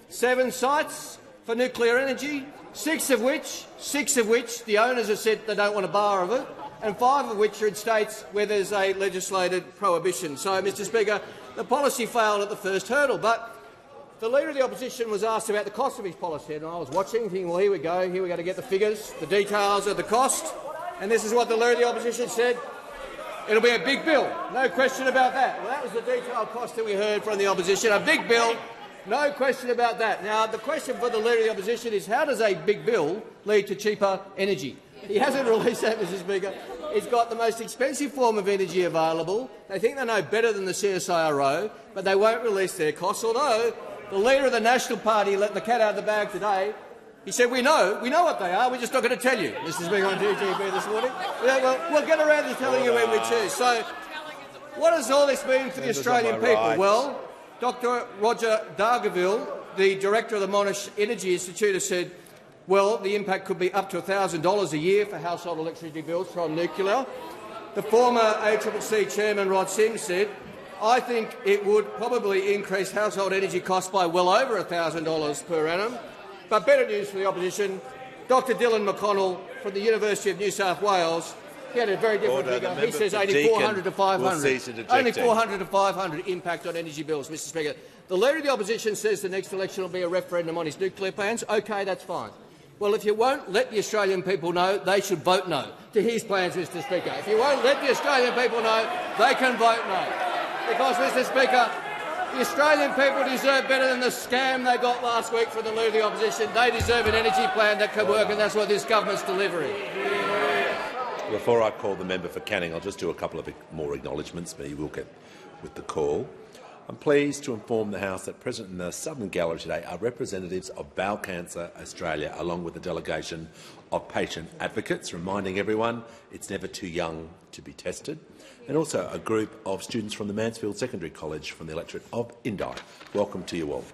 7 sites for nuclear energy, six of which the owners have said they don't want a bar of it, and 5 of which are in states where there's a legislated prohibition. So, Mr Speaker, the policy failed at the first hurdle. But the Leader of the Opposition was asked about the cost of his policy, and I was watching, thinking, well, here we go to get the figures, the details of the cost. And this is what the Leader of the Opposition said. It'll be a big bill, no question about that. Well, that was the detailed cost that we heard from the opposition. A big bill, no question about that. Now, the question for the Leader of the Opposition is, how does a big bill lead to cheaper energy? He hasn't released that, Mr Speaker. It's got the most expensive form of energy available. They think they know better than the CSIRO, but they won't release their costs, although the Leader of the National Party let the cat out of the bag today. He said, we know what they are, we're just not going to tell you, Mr Speaker, on TGB this morning. We'll get around to telling you when we choose. So what does all this mean for the Australian people? Right. Well, Dr Roger Dargaville, the Director of the Monash Energy Institute, has said, well, the impact could be up to $1,000 a year for household electricity bills from nuclear. The former ACCC Chairman Rod Sims said, I think it would probably increase household energy costs by well over $1,000 per annum. But better news for the opposition. Dr Dylan McConnell from the University of New South Wales, he had a very different figure. He says only 400 to 500. Only 400 to 500 impact on energy bills, Mr Speaker. The Leader of the Opposition says the next election will be a referendum on his nuclear plans. OK, that's fine. Well, if you won't let the Australian people know, they should vote no to his plans, Mr Speaker. If you won't let the Australian people know, they can vote no. Because, Mr Speaker, the Australian people deserve better than the scam they got last week from the Leader of the Opposition. They deserve an energy plan that can work, and that's what this government's delivering. Before I call the member for Canning, I'll just do a couple of more acknowledgements, but he will get with the call. I'm pleased to inform the House that present in the Southern Gallery today are representatives of Bowel Cancer Australia, along with a delegation of patient advocates, reminding everyone it's never too young to be tested, and also a group of students from the Mansfield Secondary College from the electorate of Indi. Welcome to you all.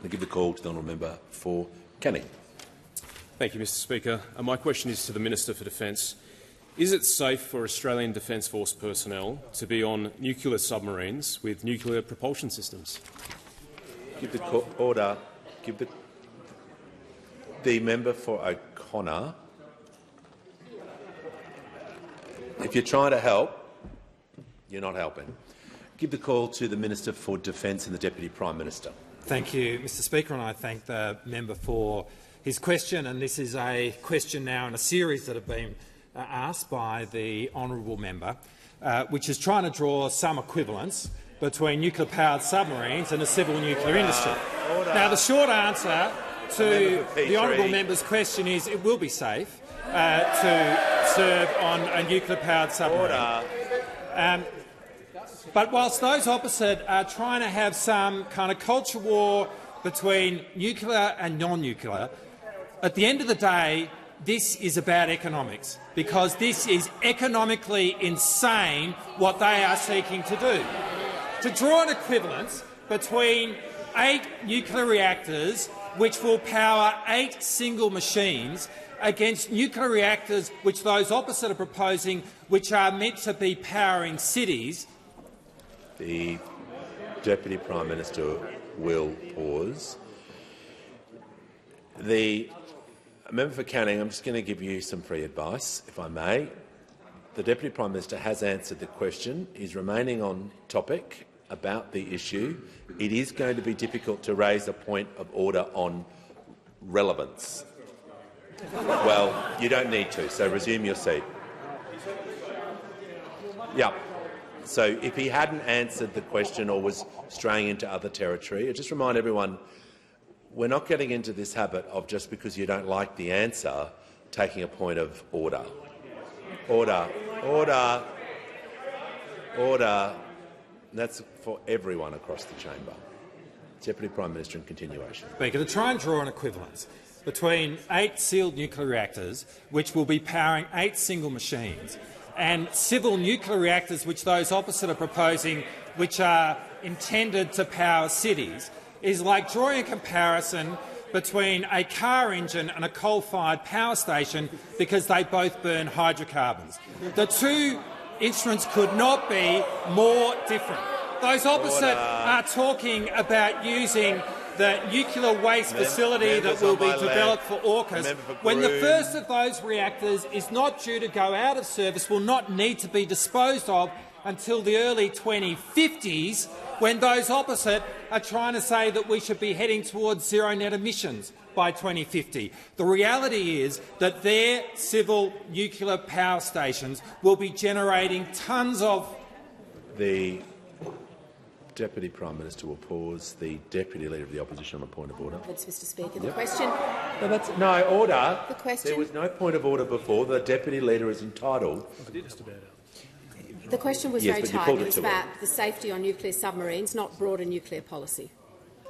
I give the call to the honourable member for Canning. Thank you, Mr Speaker. My question is to the Minister for Defence. Is it safe for Australian Defence Force personnel to be on nuclear submarines with nuclear propulsion systems? Give the order. Give the member for O'Connor. If you're trying to help, you're not helping. Give the call to the Minister for Defence and the Deputy Prime Minister. Thank you, Mr Speaker, and I thank the member for his question. And this is a question now in a series that have been asked by the honourable member, which is trying to draw some equivalence between nuclear-powered submarines and the civil nuclear industry. Now, the short answer to the honourable member's question is it will be safe to serve on a nuclear-powered submarine. But whilst those opposite are trying to have some kind of culture war between nuclear and non-nuclear, at the end of the day, this is about economics, because this is economically insane what they are seeking to do. To draw an equivalence between 8 nuclear reactors which will power 8 single machines against nuclear reactors which those opposite are proposing, which are meant to be powering cities. The Deputy Prime Minister will pause. The member for Canning, I'm just going to give you some free advice, if I may. The Deputy Prime Minister has answered the question. He's remaining on topic about the issue. It is going to be difficult to raise a point of order on relevance. Well, you don't need to, so resume your seat. Yeah. So if he hadn't answered the question or was straying into other territory, I just remind everyone, we're not getting into this habit of just because you don't like the answer, taking a point of order. Order. Order. Order. And that's for everyone across the chamber. Deputy Prime Minister in continuation. Speaker, to try and draw an equivalence between 8 sealed nuclear reactors, which will be powering 8 single machines, and civil nuclear reactors, which those opposite are proposing, which are intended to power cities, is like drawing a comparison between a car engine and a coal-fired power station because they both burn hydrocarbons. The two instruments could not be more different. Those opposite are talking about using the nuclear waste facility that will be developed for AUKUS, when the first of those reactors is not due to go out of service, will not need to be disposed of until the early 2050s, when those opposite are trying to say that we should be heading towards zero net emissions by 2050. The reality is that their civil nuclear power stations will be generating tonnes of— The Deputy Prime Minister will pause. The Deputy Leader of the Opposition on a point of order. That's Mr. Speaker. The question. No, order. The question. There was no point of order before. The Deputy Leader is entitled. The question was very tight. It was about the safety on nuclear submarines, not broader nuclear policy.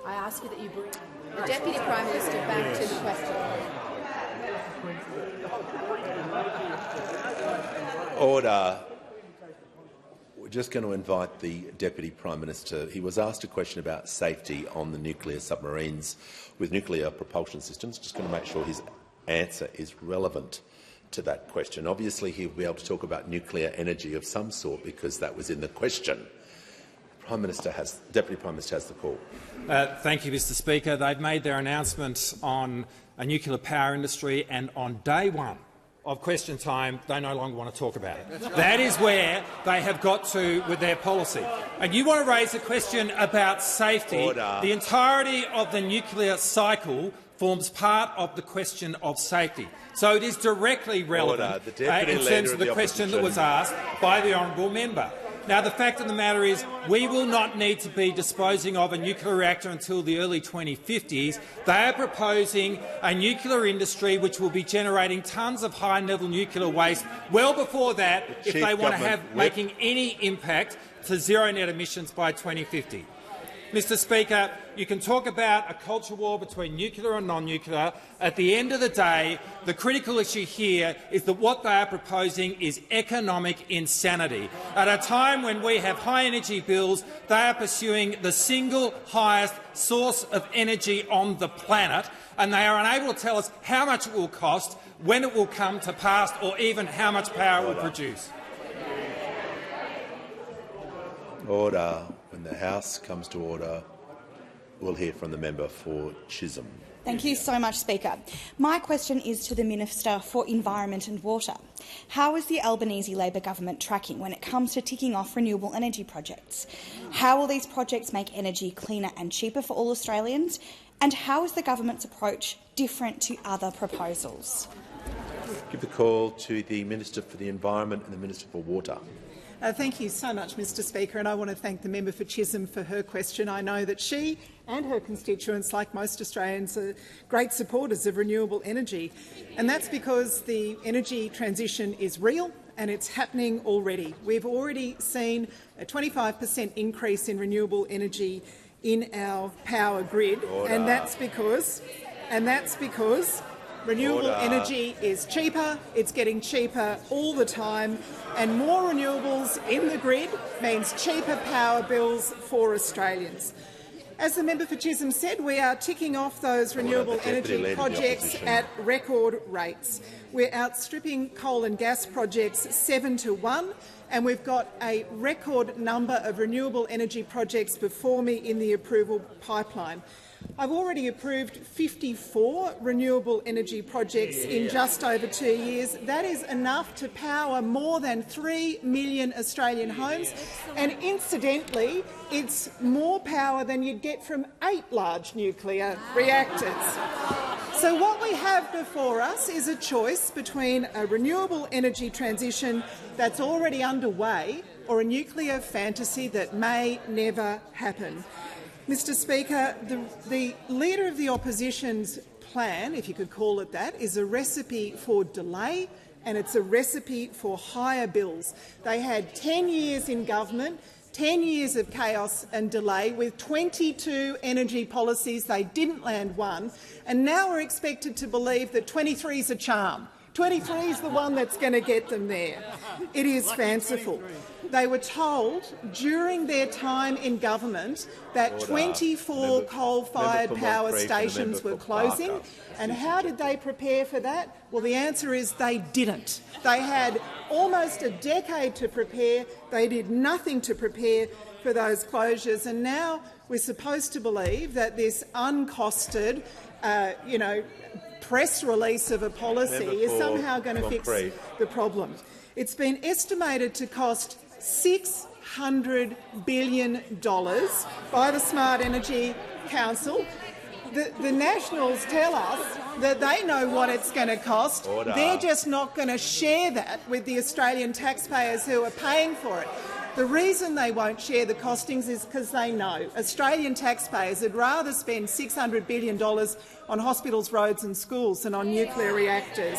I ask you that you bring the Deputy Prime Minister back to the question. Order. We're just going to invite the Deputy Prime Minister. He was asked a question about safety on the nuclear submarines with nuclear propulsion systems. Just going to make sure his answer is relevant to that question. Obviously, he'll be able to talk about nuclear energy of some sort because that was in the question. Deputy Prime Minister has the call. Thank you, Mr. Speaker. They've made their announcement on a nuclear power industry, and on day one of question time, they no longer want to talk about it. That is where they have got to with their policy. And you want to raise a question about safety. Order. The entirety of the nuclear cycle forms part of the question of safety. So it is directly relevant in terms of the question that was asked by the honourable member. Now, the fact of the matter is we will not need to be disposing of a nuclear reactor until the early 2050s. They are proposing a nuclear industry which will be generating tonnes of high-level nuclear waste well before that if they want to have making any impact to zero net emissions by 2050. Mr. Speaker, you can talk about a culture war between nuclear and non-nuclear. At the end of the day, the critical issue here is that what they are proposing is economic insanity. At a time when we have high energy bills, they are pursuing the single highest source of energy on the planet, and they are unable to tell us how much it will cost, when it will come to pass, or even how much power it will produce. Order. When the House comes to order, we'll hear from the member for Chisholm. Thank you so much, Speaker. My question is to the Minister for Environment and Water. How is the Albanese Labor government tracking when it comes to ticking off renewable energy projects? How will these projects make energy cleaner and cheaper for all Australians? And how is the government's approach different to other proposals? Give the call to the Minister for the Environment and the Minister for Water. Thank you so much, Mr. Speaker, and I want to thank the member for Chisholm for her question. I know that she and her constituents, like most Australians, are great supporters of renewable energy, and that's because the energy transition is real and it's happening already. We've already seen a 25% increase in renewable energy in our power grid, and that's because renewable energy is cheaper, it's getting cheaper all the time, and more renewables in the grid means cheaper power bills for Australians. As the member for Chisholm said, we are ticking off those renewable energy projects at record rates. We're outstripping coal and gas projects 7-1, and we've got a record number of renewable energy projects before me in the approval pipeline. I've already approved 54 renewable energy projects in just over 2 years. That is enough to power more than 3 million Australian homes, and incidentally, it's more power than you'd get from 8 large nuclear reactors. So what we have before us is a choice between a renewable energy transition that's already underway or a nuclear fantasy that may never happen. Mr Speaker, the Leader of the Opposition's plan, if you could call it that, is a recipe for delay and it's a recipe for higher bills. They had 10 years in government, 10 years of chaos and delay with 22 energy policies. They didn't land one, and now we're expected to believe that 23 is a charm. 23 is the one that's going to get them there. It is fanciful. They were told during their time in government that 24 coal-fired power stations were closing. And how did they prepare for that? Well, the answer is they didn't. They had almost a decade to prepare. They did nothing to prepare for those closures. And now we're supposed to believe that this uncosted, press release of a policy is somehow going to fix the problem. It's been estimated to cost $600 billion by the Smart Energy Council. The Nationals tell us that they know what it's going to cost. They're just not going to share that with the Australian taxpayers who are paying for it. The reason they won't share the costings is because they know Australian taxpayers would rather spend $600 billion on hospitals, roads and schools than on nuclear reactors.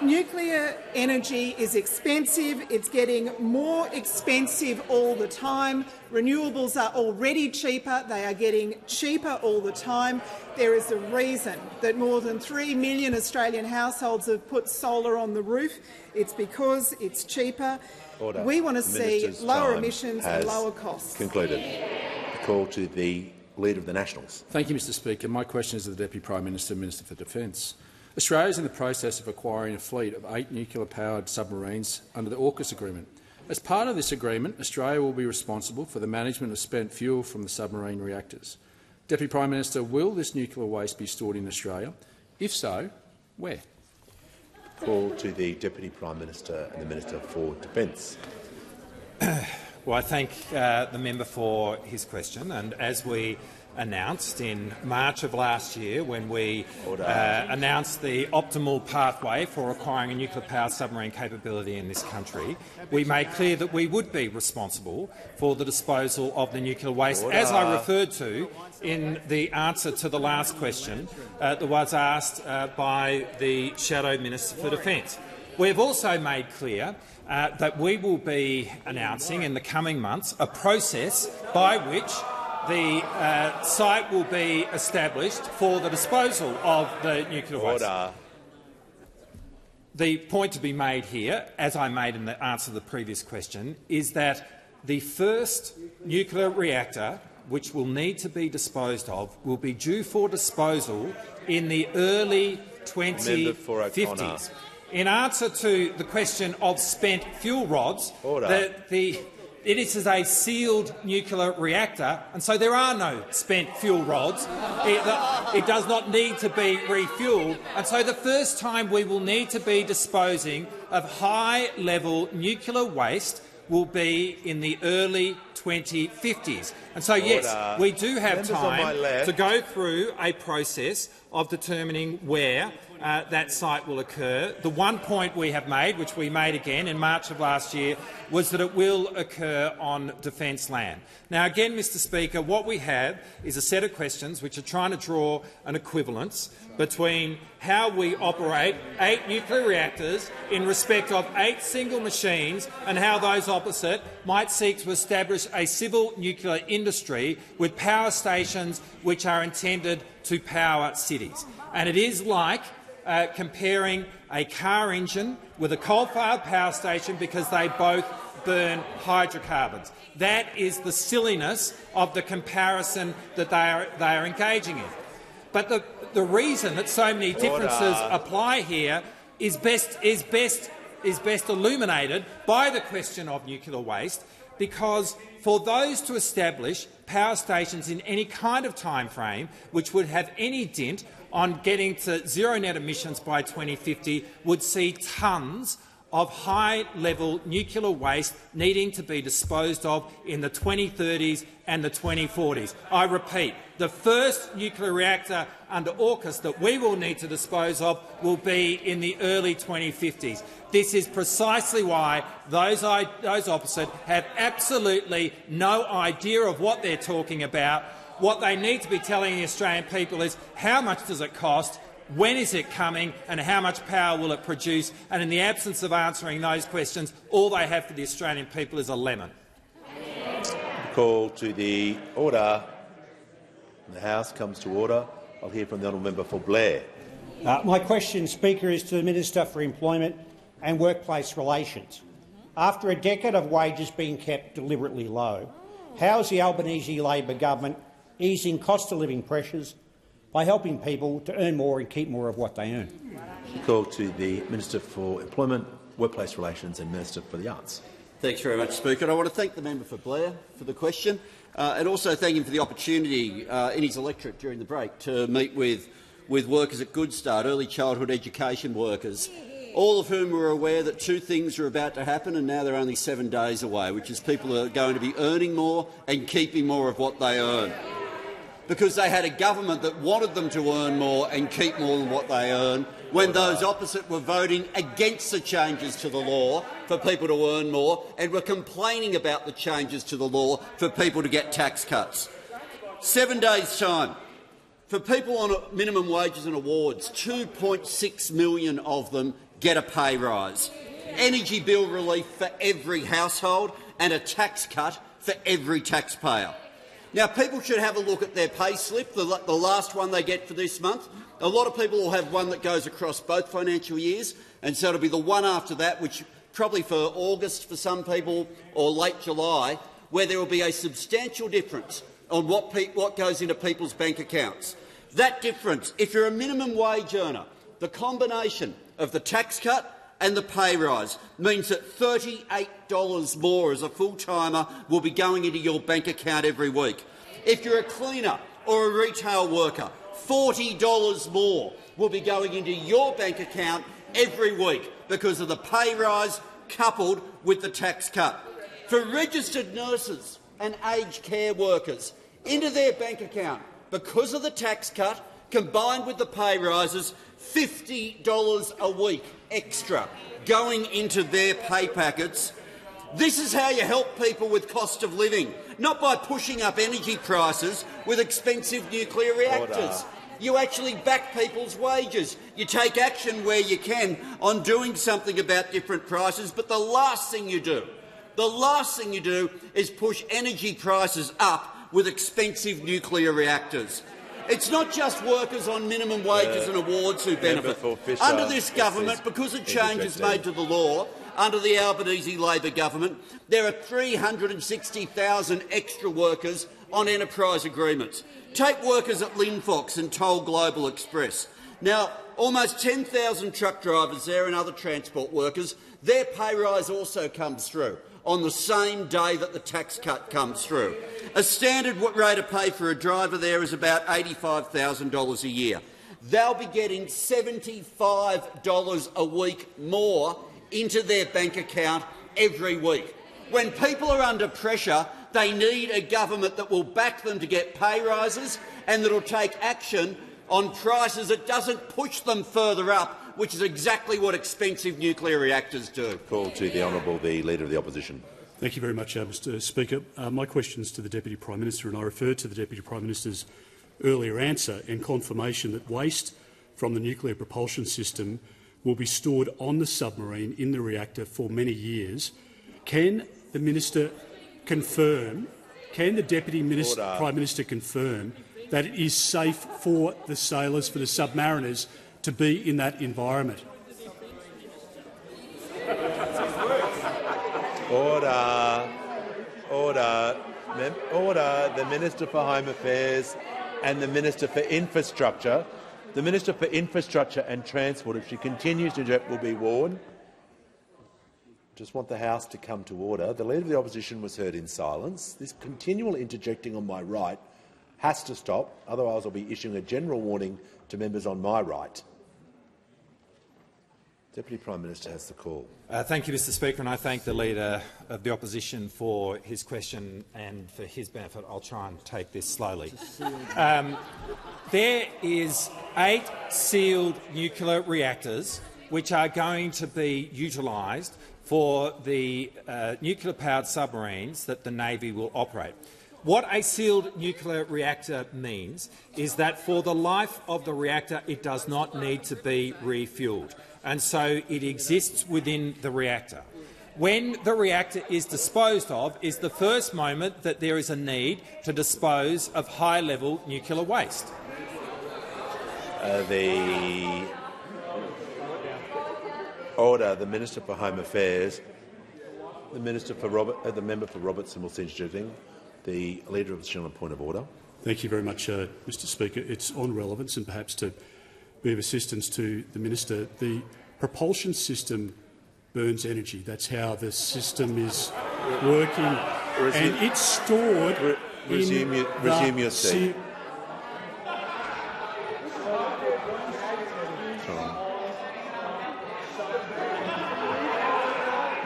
Nuclear energy is expensive. It's getting more expensive all the time. Renewables are already cheaper. They are getting cheaper all the time. There is a reason that more than 3 million Australian households have put solar on the roof. It's because it's cheaper. Order. We want to see lower emissions and lower costs. Concluded. The call to the Leader of the Nationals. Thank you, Mr Speaker. My question is to the Deputy Prime Minister, Minister for Defence. Australia is in the process of acquiring a fleet of 8 nuclear-powered submarines under the AUKUS agreement. As part of this agreement, Australia will be responsible for the management of spent fuel from the submarine reactors. Deputy Prime Minister, will this nuclear waste be stored in Australia? If so, where? Call to the Deputy Prime Minister and the Minister for Defence. Well, I thank the member for his question. And as we announced in March of last year, when we announced the optimal pathway for acquiring a nuclear-powered submarine capability in this country, we made clear that we would be responsible for the disposal of the nuclear waste, as I referred to in the answer to the last question that was asked by the Shadow Minister for Defence. We have also made clear that we will be announcing in the coming months a process by which the site will be established for the disposal of the nuclear waste. The point to be made here, as I made in the answer to the previous question, is that the first nuclear reactor which will need to be disposed of will be due for disposal in the early 2050s. In answer to the question of spent fuel rods, it is a sealed nuclear reactor, and so there are no spent fuel rods. It does not need to be refuelled, and so the first time we will need to be disposing of high-level nuclear waste will be in the early 2050s. And so, yes, we do have time to go through a process of determining where that site will occur. The one point we have made, which we made again in March of last year, was that it will occur on defence land. Now, again, Mr Speaker, what we have is a set of questions which are trying to draw an equivalence between how we operate 8 nuclear reactors in respect of 8 single machines and how those opposite might seek to establish a civil nuclear industry with power stations which are intended to power cities. And it is like comparing a car engine with a coal-fired power station, because they both burn hydrocarbons. That is the silliness of the comparison that they are engaging in. But the reason that so many differences apply here is best illuminated by the question of nuclear waste, because for those to establish power stations in any kind of time frame which would have any dint on getting to zero net emissions by 2050 would see tonnes of high-level nuclear waste needing to be disposed of in the 2030s and the 2040s. I repeat, the first nuclear reactor under AUKUS that we will need to dispose of will be in the early 2050s. This is precisely why those opposite have absolutely no idea of what they're talking about. What they need to be telling the Australian people is how much does it cost, when is it coming, and how much power will it produce? And in the absence of answering those questions, all they have for the Australian people is a lemon. Call to the order. The House comes to order. I'll hear from the honourable member for Blair. My question, Speaker, is to the Minister for Employment and Workplace Relations. After a decade of wages being kept deliberately low, how is the Albanese Labor government easing cost-of-living pressures by helping people to earn more and keep more of what they earn? Call to the Minister for Employment, Workplace Relations and Minister for the Arts. Thanks very much, Speaker. And I want to thank the member for Blair for the question and also thank him for the opportunity in his electorate during the break to meet with workers at Good Start, early childhood education workers, all of whom were aware that two things are about to happen and now they're only 7 days away, which is people are going to be earning more and keeping more of what they earn. Because they had a government that wanted them to earn more and keep more than what they earn, when those opposite were voting against the changes to the law for people to earn more and were complaining about the changes to the law for people to get tax cuts. 7 days' time. For people on minimum wages and awards, 2.6 million of them get a pay rise, energy bill relief for every household and a tax cut for every taxpayer. Now, people should have a look at their pay slip, the last one they get for this month. A lot of people will have one that goes across both financial years, and so it'll be the one after that, which probably for August for some people or late July, where there will be a substantial difference on what goes into people's bank accounts. That difference, if you're a minimum wage earner, the combination of the tax cut and the pay rise means that $38 more as a full-timer will be going into your bank account every week. If you're a cleaner or a retail worker, $40 more will be going into your bank account every week because of the pay rise coupled with the tax cut. For registered nurses and aged care workers, into their bank account, because of the tax cut combined with the pay rises, $50 a week extra going into their pay packets. This is how you help people with cost of living, not by pushing up energy prices with expensive nuclear reactors. Order. You actually back people's wages. You take action where you can on doing something about different prices, but the last thing you do is push energy prices up with expensive nuclear reactors. It's not just workers on minimum wages and awards who benefit. Under this government, because of changes made to the law, under the Albanese Labor government, there are 360,000 extra workers on enterprise agreements. Take workers at Linfox and Toll Global Express. Now, almost 10,000 truck drivers there and other transport workers, their pay rise also comes through on the same day that the tax cut comes through. A standard rate of pay for a driver there is about $85,000 a year. They'll be getting $75 a week more into their bank account every week. When people are under pressure, they need a government that will back them to get pay rises and that will take action on prices that doesn't push them further up, which is exactly what expensive nuclear reactors do. Call to the Honourable the Leader of the Opposition. Thank you very much, Mr Speaker. My question is to the Deputy Prime Minister, and I refer to the Deputy Prime Minister's earlier answer and confirmation that waste from the nuclear propulsion system will be stored on the submarine in the reactor for many years. Can the Minister confirm, can the Deputy Prime Minister confirm that it is safe for the sailors, for the submariners, to be in that environment? Order. Order. Order. The Minister for Home Affairs and the Minister for Infrastructure. The Minister for Infrastructure and Transport, if she continues to interrupt, will be warned. Just want the House to come to order. The Leader of the Opposition was heard in silence. This continual interjecting on my right has to stop, otherwise I'll be issuing a general warning to members on my right. Deputy Prime Minister has the call. Thank you, Mr Speaker, and I thank the Leader of the Opposition for his question and for his benefit. I'll try and take this slowly. There is 8 sealed nuclear reactors which are going to be utilised for the nuclear-powered submarines that the Navy will operate. What a sealed nuclear reactor means is that for the life of the reactor it does not need to be refuelled, and so it exists within the reactor. When the reactor is disposed of is the first moment that there is a need to dispose of high-level nuclear waste. The order. The Minister for Home Affairs, the member for Robertson will see introducing. The Leader of the Opposition on point of order. Thank you very much, Mr Speaker. It's on relevance, and perhaps to be of assistance to the Minister. The propulsion system burns energy. That's how the system is working, and it's stored resume your seat.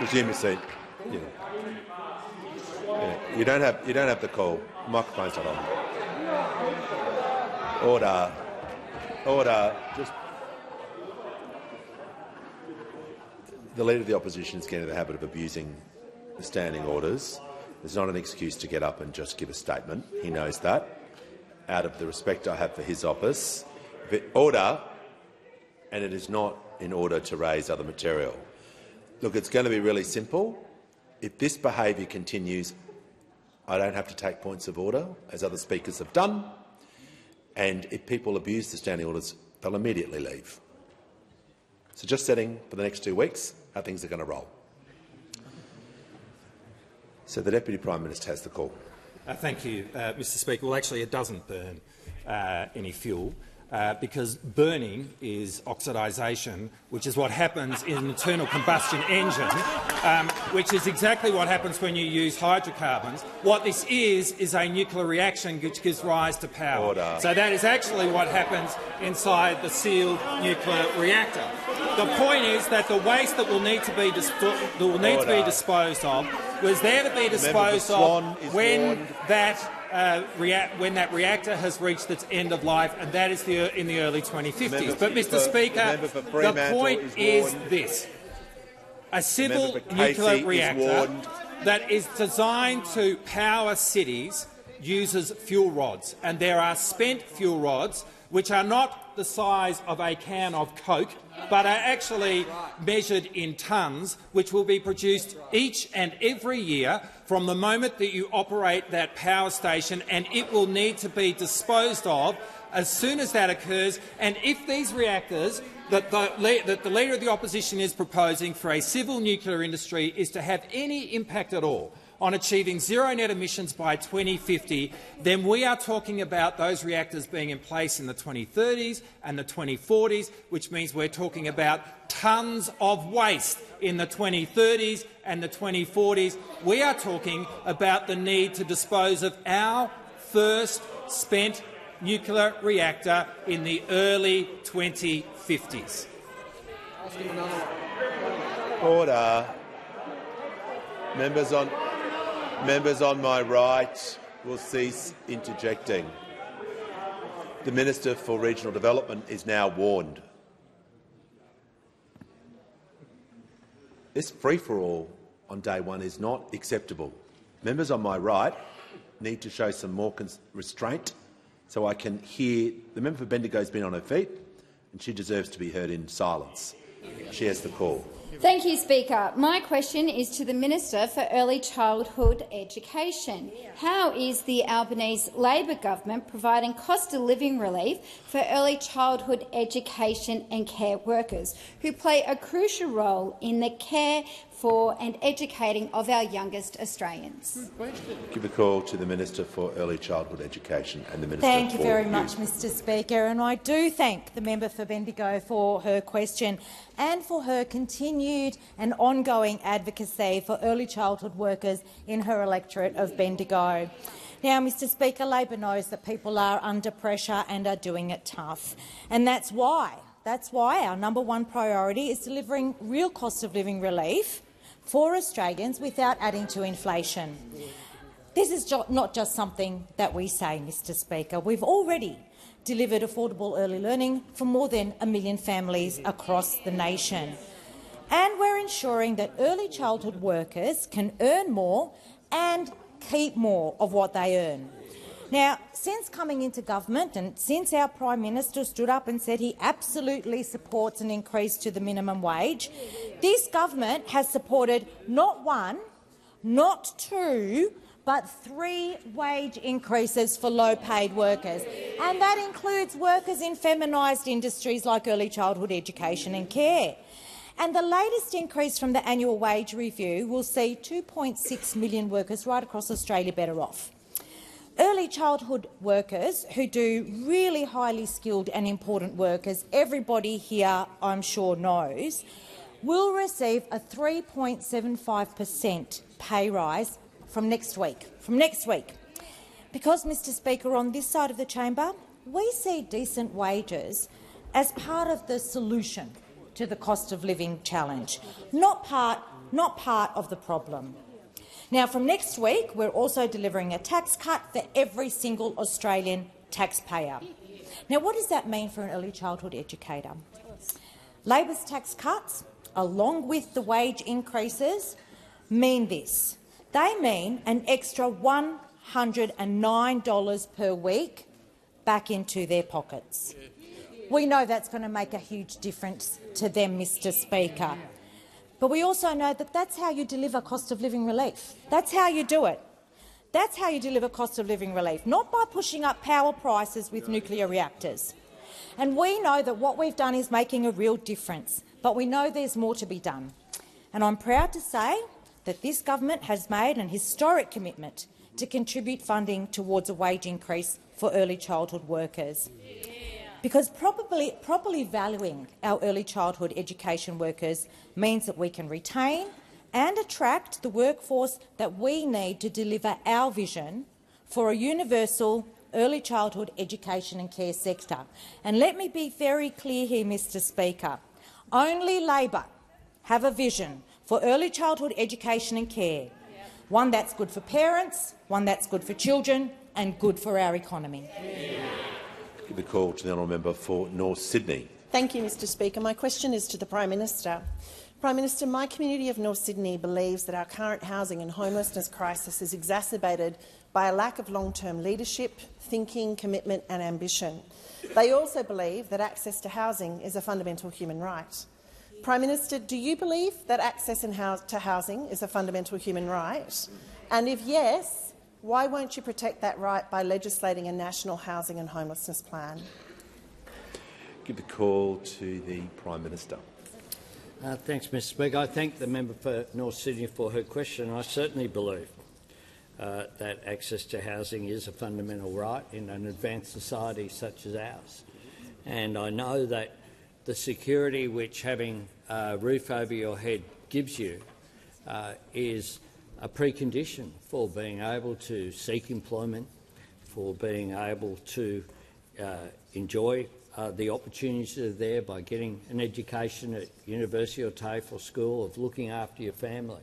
Resume your seat. Yeah. You don't have the call. The microphone's not on. Order. Order. Just the Leader of the Opposition is getting into the habit of abusing the standing orders. There's not an excuse to get up and just give a statement. He knows that. Out of the respect I have for his office, order, and it is not in order to raise other material. Look, it's going to be really simple. If this behaviour continues, I don't have to take points of order, as other speakers have done, and if people abuse the standing orders, they'll immediately leave. So just setting for the next 2 weeks how things are going to roll. So the Deputy Prime Minister has the call. Thank you, Mr Speaker. Well, actually, it doesn't burn any fuel. Because burning is oxidisation, which is what happens in an internal combustion engine, which is exactly what happens when you use hydrocarbons. What this is a nuclear reaction which gives rise to power. Order. So that is actually what happens inside the sealed nuclear reactor. The point is that the waste that will need to be disposed of was there to be disposed of when that reactor has reached its end of life, and that is in the early 2050s. But, Mr Speaker, the point is this. A civil nuclear reactor that is designed to power cities uses fuel rods, and there are spent fuel rods which are not the size of a can of Coke, but are actually measured in tonnes, which will be produced each and every year from the moment that you operate that power station, and it will need to be disposed of as soon as that occurs. And if these reactors that the Leader of the Opposition is proposing for a civil nuclear industry is to have any impact at all on achieving zero net emissions by 2050, then we are talking about those reactors being in place in the 2030s and the 2040s, which means we're talking about tonnes of waste in the 2030s and the 2040s. We are talking about the need to dispose of our first spent nuclear reactor in the early 2050s. Order. Members on my right will cease interjecting. The Minister for Regional Development is now warned. This free-for-all on day one is not acceptable. Members on my right need to show some more restraint so I can hear. The member for Bendigo has been on her feet and she deserves to be heard in silence. She has the call. Thank you, Speaker. My question is to the Minister for Early Childhood Education. How is the Albanese Labor government providing cost-of-living relief for early childhood education and care workers who play a crucial role in the care for and educating of our youngest Australians? Give the call to the Minister for Early Childhood Education and the Minister Thank you for very Youth. much, Mr Speaker, and I do thank the member for Bendigo for her question and for her continued and ongoing advocacy for early childhood workers in her electorate of Bendigo. Now, Mr Speaker, Labor knows that people are under pressure and are doing it tough, and that's why our number one priority is delivering real cost of living relief for Australians without adding to inflation. This is not just something that we say, Mr Speaker. We've already delivered affordable early learning for more than 1 million families across the nation. And we're ensuring that early childhood workers can earn more and keep more of what they earn. Now, since coming into government and since our Prime Minister stood up and said he absolutely supports an increase to the minimum wage, this government has supported not one, not two, but 3 wage increases for low-paid workers, and that includes workers in feminised industries like early childhood education and care. And the latest increase from the annual wage review will see 2.6 million workers right across Australia better off. Early childhood workers who do really highly skilled and important work, as everybody here I'm sure knows, will receive a 3.75% pay rise from next week. Because, Mr Speaker, on this side of the chamber, we see decent wages as part of the solution to the cost of living challenge, not part of the problem. Now, from next week, we're also delivering a tax cut for every single Australian taxpayer. Now, what does that mean for an early childhood educator? Labor's tax cuts, along with the wage increases, mean this. They mean an extra $109 per week back into their pockets. We know that's going to make a huge difference to them, Mr Speaker. But we also know that that's how you deliver cost of living relief. That's how you do it. That's how you deliver cost of living relief, not by pushing up power prices with nuclear reactors. And we know that what we've done is making a real difference, but we know there's more to be done. And I'm proud to say that this government has made an historic commitment to contribute funding towards a wage increase for early childhood workers. Because properly valuing our early childhood education workers means that we can retain and attract the workforce that we need to deliver our vision for a universal early childhood education and care sector. And let me be very clear here, Mr Speaker. Only Labor have a vision for early childhood education and care, one that's good for parents, one that's good for children and good for our economy. Give the call to the honourable member for North Sydney. Thank you, Mr Speaker. My question is to the Prime Minister. Prime Minister, my community of North Sydney believes that our current housing and homelessness crisis is exacerbated by a lack of long-term leadership, thinking, commitment and ambition. They also believe that access to housing is a fundamental human right. Prime Minister, do you believe that access to housing is a fundamental human right? And if yes, why won't you protect that right by legislating a national housing and homelessness plan? Give the call to the Prime Minister. Thanks, Mr Speaker. I thank the member for North Sydney for her question. I certainly believe that access to housing is a fundamental right in an advanced society such as ours. And I know that the security which having a roof over your head gives you is a precondition for being able to seek employment, for being able to enjoy the opportunities that are there by getting an education at university or TAFE or school, of looking after your family.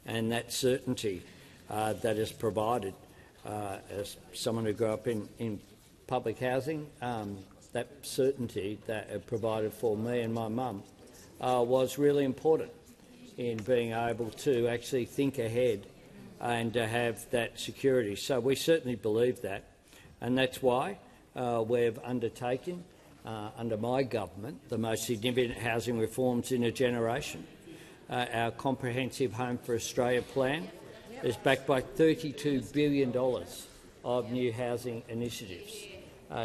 And that certainty that is provided as someone who grew up in public housing, that certainty that it provided for me and my mum was really important in being able to actually think ahead and to have that security. So we certainly believe that, and that's why we've undertaken, under my government, the most significant housing reforms in a generation. Our comprehensive Home for Australia plan is backed by $32 billion of new housing initiatives.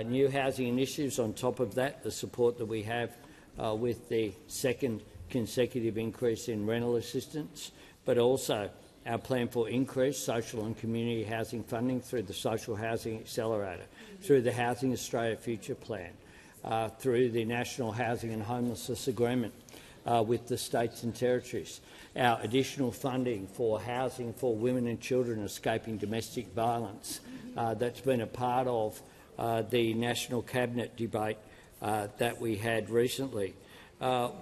New housing initiatives on top of that, the support that we have with the second consecutive increase in rental assistance, but also our plan for increased social and community housing funding through the Social Housing Accelerator, through the Housing Australia Future Plan, through the National Housing and Homelessness Agreement with the states and territories, our additional funding for housing for women and children escaping domestic violence that's been a part of the National Cabinet debate that we had recently.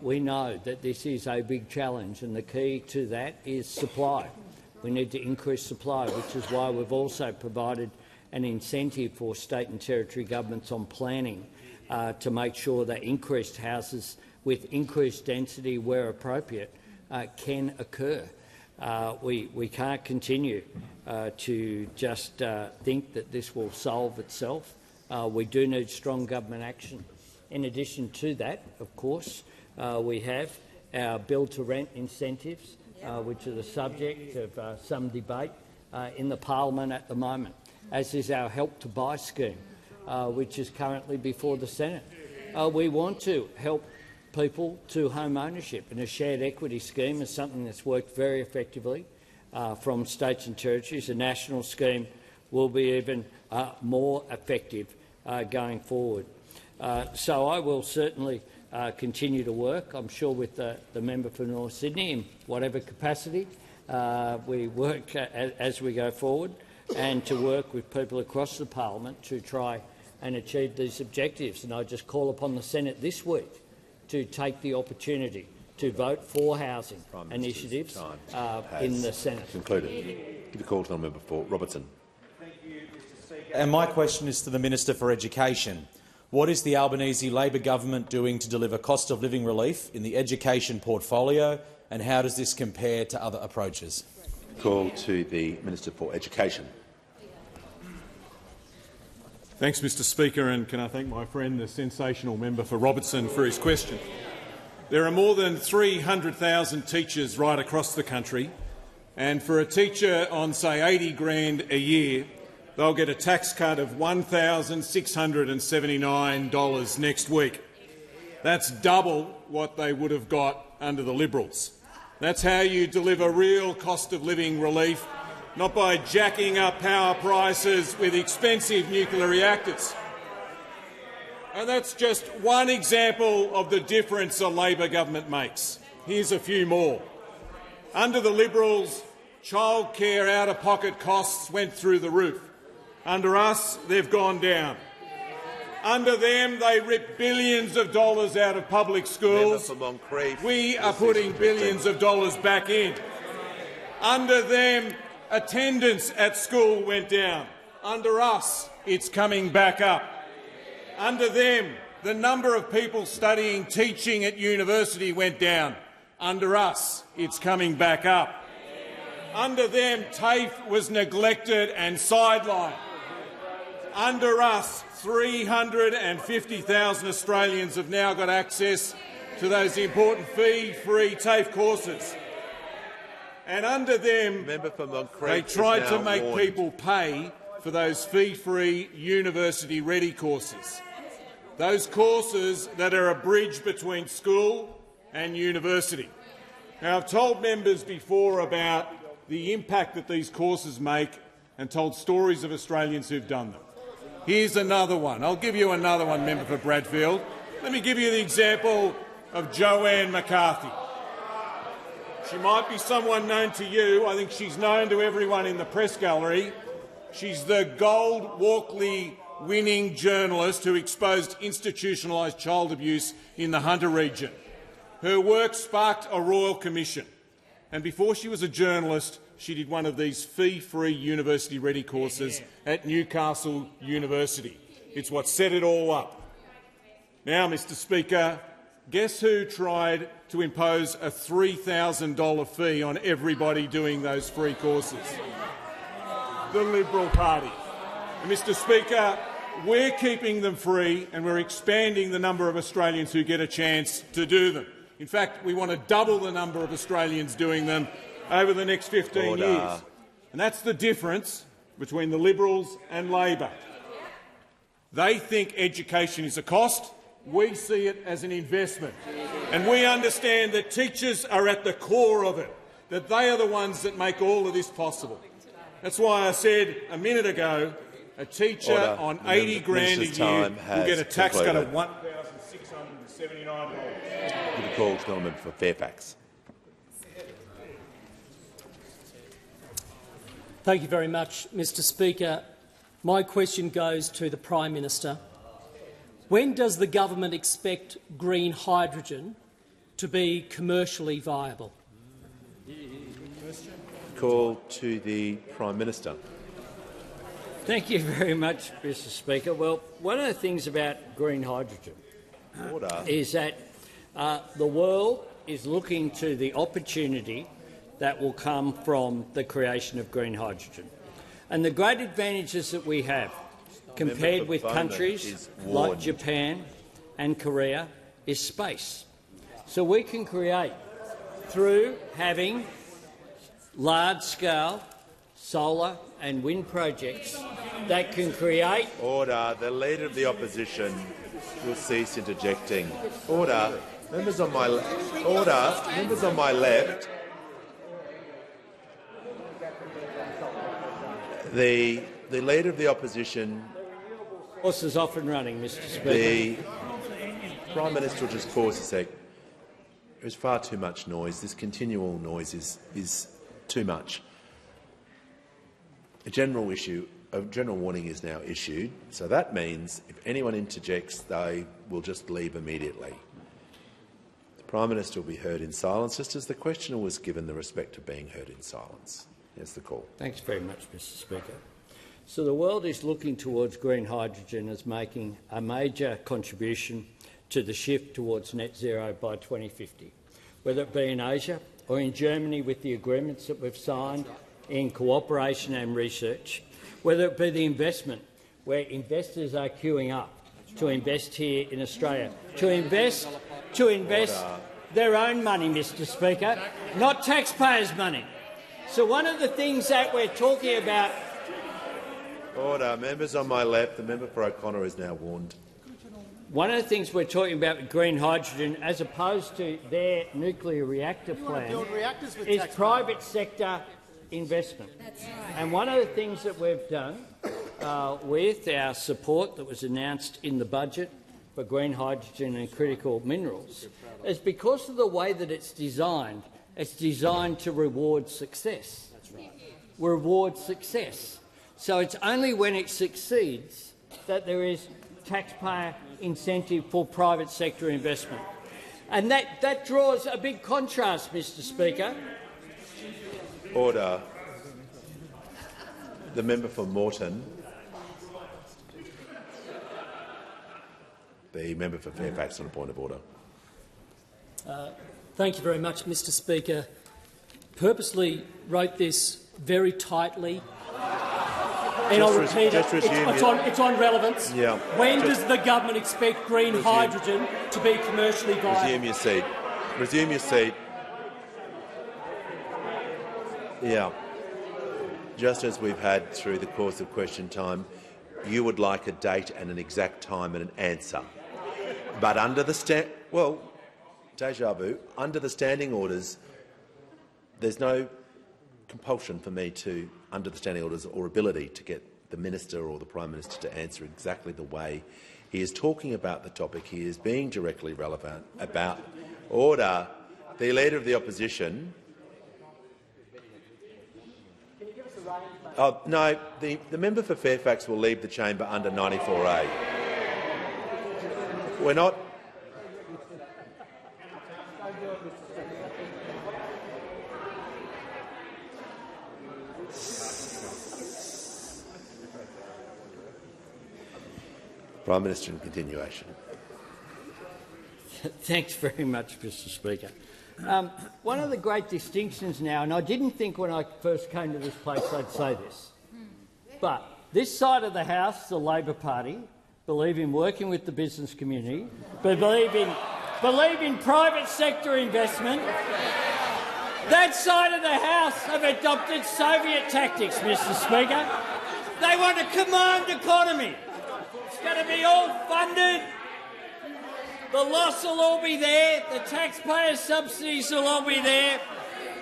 We know that this is a big challenge, and the key to that is supply. We need to increase supply, which is why we've also provided an incentive for state and territory governments on planning to make sure that increased houses with increased density where appropriate can occur. We can't continue to just think that this will solve itself. We do need strong government action. In addition to that, of course, we have our build-to-rent incentives, which are the subject of some debate in the parliament at the moment, as is our Help to Buy scheme, which is currently before the Senate. We want to help people to home ownership, and a shared equity scheme is something that's worked very effectively from states and territories. A national scheme will be even more effective going forward. So I will certainly continue to work, I'm sure, with the member for North Sydney in whatever capacity we work as we go forward, and to work with people across the parliament to try and achieve these objectives. And I just call upon the Senate this week to take the opportunity to vote for housing initiatives in the Senate. Concluded. Give a call to the member for Robertson. And my question is to the Minister for Education. What is the Albanese Labor government doing to deliver cost of living relief in the education portfolio, and how does this compare to other approaches? Call to the Minister for Education. Thanks, Mr Speaker, and can I thank my friend, the sensational member for Robertson, for his question. There are more than 300,000 teachers right across the country, and for a teacher on, say, $80,000 a year, they'll get a tax cut of $1,679 next week. That's double what they would have got under the Liberals. That's how you deliver real cost of living relief, not by jacking up power prices with expensive nuclear reactors. And that's just one example of the difference a Labor government makes. Here's a few more. Under the Liberals, childcare out-of-pocket costs went through the roof. Under us, they've gone down. Under them, they ripped billions of dollars out of public schools. We are putting billions of dollars back in. Under them, attendance at school went down. Under us, it's coming back up. Under them, the number of people studying teaching at university went down. Under us, it's coming back up. Under them, TAFE was neglected and sidelined. Under us, 350,000 Australians have now got access to those important fee-free TAFE courses. And under them, they tried to make people pay for those fee-free university-ready courses, those courses that are a bridge between school and university. Now, I've told members before about the impact that these courses make and told stories of Australians who've done them. Here's another one. I'll give you another one, member for Bradfield. Let me give you the example of Joanne McCarthy. She might be someone known to you. I think she's known to everyone in the press gallery. She's the Gold Walkley winning journalist who exposed institutionalised child abuse in the Hunter region. Her work sparked a royal commission, and before she was a journalist, she did one of these fee-free university-ready courses at Newcastle University. It's what set it all up. Now, Mr Speaker, guess who tried to impose a $3,000 fee on everybody doing those free courses? The Liberal Party. And, Mr Speaker, we're keeping them free and we're expanding the number of Australians who get a chance to do them. In fact, we want to double the number of Australians doing them over the next 15 years. And that's the difference between the Liberals and Labor. They think education is a cost, We see it as an investment. And we understand that teachers are at the core of it, that they are the ones that make all of this possible. That's why I said a minute ago a teacher on $80,000 a year will get a tax cut of $1,679. Give a call to the member for Fairfax. Thank you very much, Mr Speaker. My question goes to the Prime Minister. When does the government expect green hydrogen to be commercially viable? Call to the Prime Minister. Thank you very much, Mr Speaker. Well, one of the things about green hydrogen is that the world is looking to the opportunity that will come from the creation of green hydrogen. And the great advantages that we have compared with countries like Japan and Korea is space. So we can create, through having large-scale solar and wind projects that can create— Order. The Leader of the Opposition will cease interjecting. Order. Members on my Members on my left. The Leader of the Opposition— Horse is off and running, Mr Speaker. The Prime Minister will just pause a sec. There's far too much noise. This continual noise is too much. A general warning is now issued, so that means if anyone interjects, they will just leave immediately. The Prime Minister will be heard in silence, just as the questioner was given the respect of being heard in silence. Here's the call. Thanks very much, Mr Speaker. So the world is looking towards green hydrogen as making a major contribution to the shift towards net zero by 2050, whether it be in Asia or in Germany with the agreements that we've signed in cooperation and research, whether it be the investment where investors are queuing up to invest here in Australia, to invest their own money, Mr Speaker, not taxpayers' money. So one of the things that we're talking about— Order. Members on my left. The member for O'Connor is now warned. One of the things we're talking about with green hydrogen, as opposed to their nuclear reactor plan, is private sector investment. That's right. And one of the things that we've done with our support that was announced in the budget for green hydrogen and critical minerals is because of the way that it's designed to reward success. That's right. Reward success. So it's only when it succeeds that there is taxpayer incentive for private sector investment. And that draws a big contrast, Mr Speaker. Order. The member for Moreton. The member for Fairfax on a point of order. Thank you very much, Mr Speaker. Purposely wrote this very tightly. And I'll repeat it. It's on relevance. Yeah. When does the government expect green hydrogen to be commercially viable? Resume your seat. Resume your seat. Yeah. Just as we've had through the course of question time, you would like a date and an exact time and an answer. But under the déjà vu, under the standing orders, there's no compulsion for me to, under the standing orders, or ability to get the Minister or the Prime Minister to answer exactly the way he is talking about the topic. He is being directly relevant about order. The Leader of the Opposition. Oh, no, the member for Fairfax will leave the chamber under 94A. We're not. Prime Minister in continuation. Thanks very much, Mr Speaker. One of the great distinctions now, and I didn't think when I first came to this place I'd say this, but this side of the House, the Labor Party, believe in working with the business community, believe in private sector investment. That side of the House have adopted Soviet tactics, Mr Speaker. They want a command economy. It's going to be all funded The loss will all be there. The taxpayer subsidies will all be there.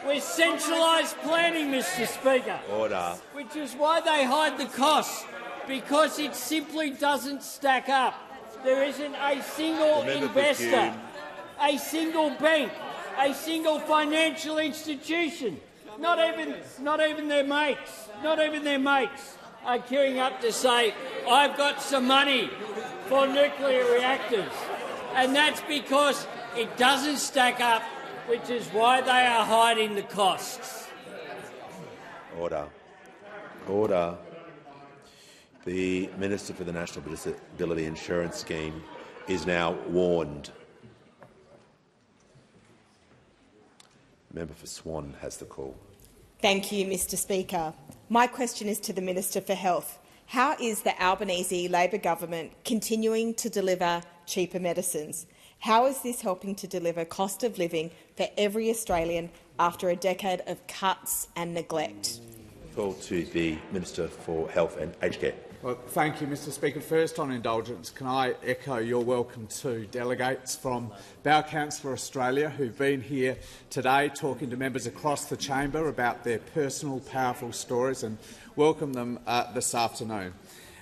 We're centralised planning, Mr Speaker. Order. Which is why they hide the costs, because it simply doesn't stack up. There isn't a single investor, a single bank, a single financial institution, not even their mates, are queuing up to say, I've got some money for nuclear reactors. And that's because it doesn't stack up, which is why they are hiding the costs. Order. Order. The Minister for the National Disability Insurance Scheme is now warned. Member for Swan has the call. Thank you, Mr Speaker. My question is to the Minister for Health. How is the Albanese Labor government continuing to deliver cheaper medicines? How is this helping to deliver cost of living for every Australian after a decade of cuts and neglect? Call to the Minister for Health and Aged Care. Well, thank you, Mr Speaker. First, on indulgence, can I echo your welcome to delegates from Bowel Council Australia who've been here today talking to members across the chamber about their personal, powerful stories, and welcome them this afternoon.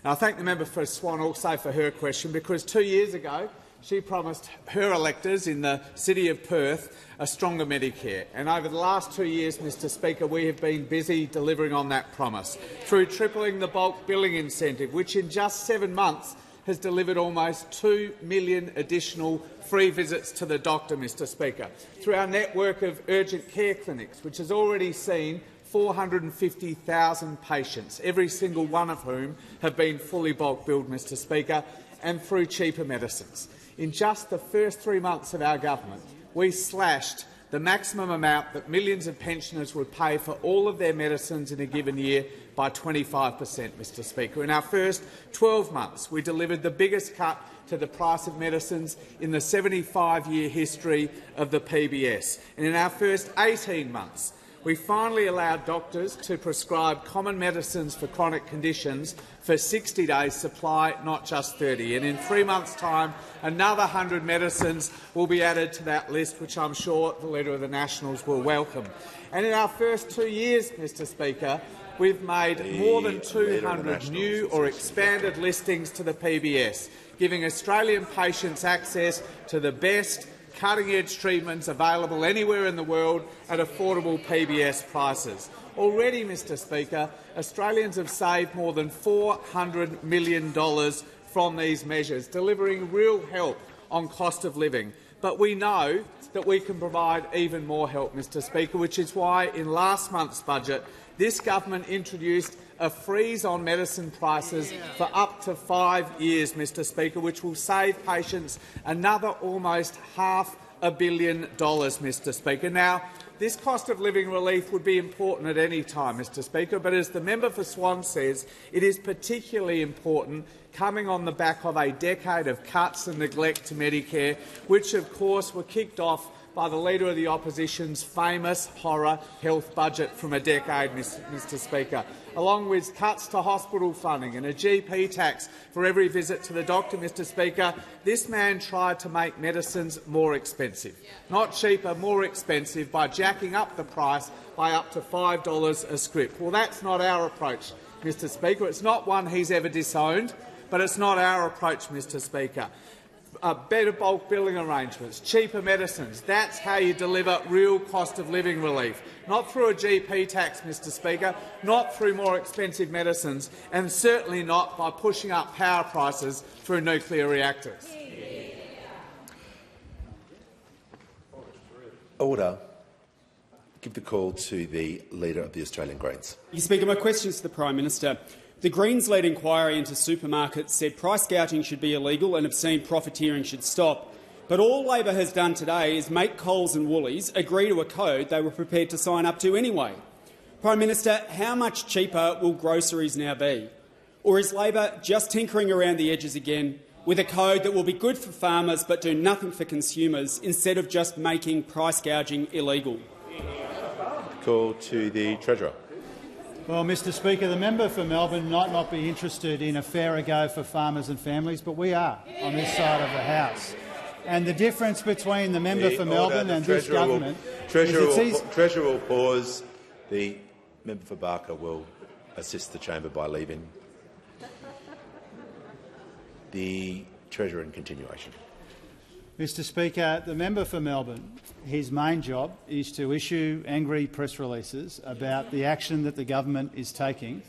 And I thank the member for Swan also for her question, because 2 years ago she promised her electors in the city of Perth a stronger Medicare. And over the last 2 years, Mr Speaker, we have been busy delivering on that promise through tripling the bulk billing incentive, which in just 7 months has delivered almost 2 million additional free visits to the doctor, Mr Speaker, through our network of urgent care clinics, which has already seen 450,000 patients, every single one of whom have been fully bulk billed, Mr Speaker, and through cheaper medicines. In just the first 3 months of our government, we slashed the maximum amount that millions of pensioners would pay for all of their medicines in a given year by 25%, Mr Speaker. In our first 12 months, we delivered the biggest cut to the price of medicines in the 75-year history of the PBS. And in our first 18 months, we finally allowed doctors to prescribe common medicines for chronic conditions for 60 days' supply, not just 30. And in 3 months' time, another 100 medicines will be added to that list, which I'm sure the Leader of the Nationals will welcome. And in our first 2 years, Mr Speaker, we've made more than 200 new or expanded listings to the PBS, giving Australian patients access to the best cutting-edge treatments available anywhere in the world at affordable PBS prices. Already, Mr Speaker, Australians have saved more than $400 million from these measures, delivering real help on cost of living. But we know that we can provide even more help, Mr Speaker, which is why in last month's budget this government introduced a freeze on medicine prices for up to 5 years, Mr Speaker, which will save patients another almost $500 million, Mr Speaker. Now, this cost of living relief would be important at any time, Mr Speaker, but as the member for Swan says, it is particularly important coming on the back of a decade of cuts and neglect to Medicare, which of course were kicked off by the Leader of the Opposition's famous horror health budget from a decade, Mr Speaker, along with cuts to hospital funding and a GP tax for every visit to the doctor, Mr Speaker. This man tried to make medicines more expensive, not cheaper, more expensive, by jacking up the price by up to $5 a script. Well, that's not our approach, Mr Speaker. It's not one he's ever disowned, but it's not our approach, Mr Speaker. Better bulk billing arrangements, cheaper medicines. That's how you deliver real cost of living relief. Not through a GP tax, Mr Speaker, not through more expensive medicines, and certainly not by pushing up power prices through nuclear reactors. Order. Give the call to the Leader of the Australian Greens. Mr Speaker, my question is to the Prime Minister. The Greens-led inquiry into supermarkets said price gouging should be illegal and obscene profiteering should stop. But all Labor has done today is make Coles and Woolies agree to a code they were prepared to sign up to anyway. Prime Minister, how much cheaper will groceries now be? Or is Labor just tinkering around the edges again with a code that will be good for farmers but do nothing for consumers, instead of just making price gouging illegal? Call to the Treasurer. Well, Mr Speaker, the member for Melbourne might not be interested in a fairer go for farmers and families, but we are on this side of the House. And the difference between the member for Melbourne and this government Treasurer will pause. The member for Barker will assist the chamber by leaving. The Treasurer in continuation. Mr Speaker, the member for Melbourne, his main job is to issue angry press releases about the action that the government is taking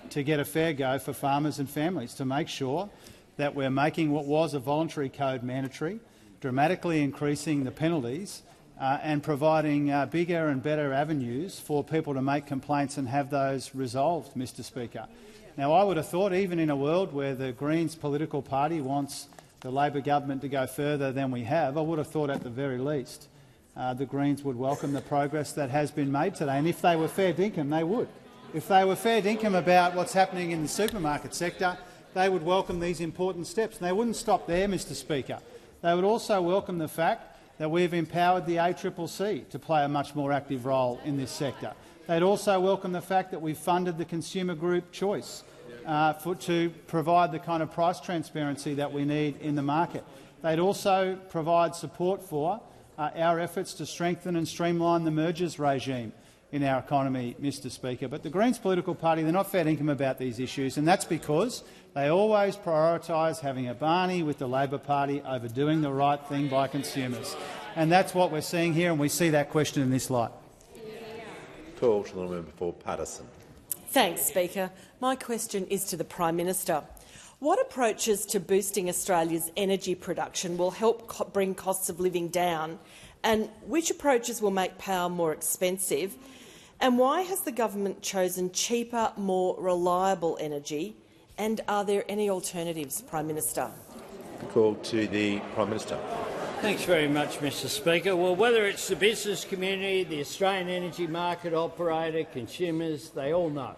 to get a fair go for farmers and families, to make sure that we're making what was a voluntary code mandatory, dramatically increasing the penalties and providing bigger and better avenues for people to make complaints and have those resolved, Mr Speaker. Now, I would have thought, even in a world where the Greens political party wants the Labor government to go further than we have, I would have thought at the very least the Greens would welcome the progress that has been made today. And if they were fair dinkum, they would. If they were fair dinkum about what's happening in the supermarket sector, they would welcome these important steps. And they wouldn't stop there, Mr Speaker. They would also welcome the fact that we've empowered the ACCC to play a much more active role in this sector. They'd also welcome the fact that we've funded the consumer group Choice to provide the kind of price transparency that we need in the market. They'd also provide support for our efforts to strengthen and streamline the mergers regime in our economy, Mr Speaker. But the Greens political party, they're not fair dinkum about these issues, and that's because they always prioritise having a Barney with the Labor Party over doing the right thing by consumers. And that's what we're seeing here, and we see that question in this light. Call to the member for Patterson. Thanks, Speaker. My question is to the Prime Minister. What approaches to boosting Australia's energy production will help bring costs of living down, and which approaches will make power more expensive? And why has the government chosen cheaper, more reliable energy? And are there any alternatives, Prime Minister? Call to the Prime Minister. Thanks very much, Mr Speaker. Well, whether it's the business community, the Australian energy market operator, consumers, they all know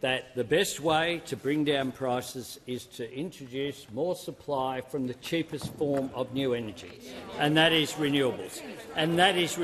that the best way to bring down prices is to introduce more supply from the cheapest form of new energy, and that is renewables. And that's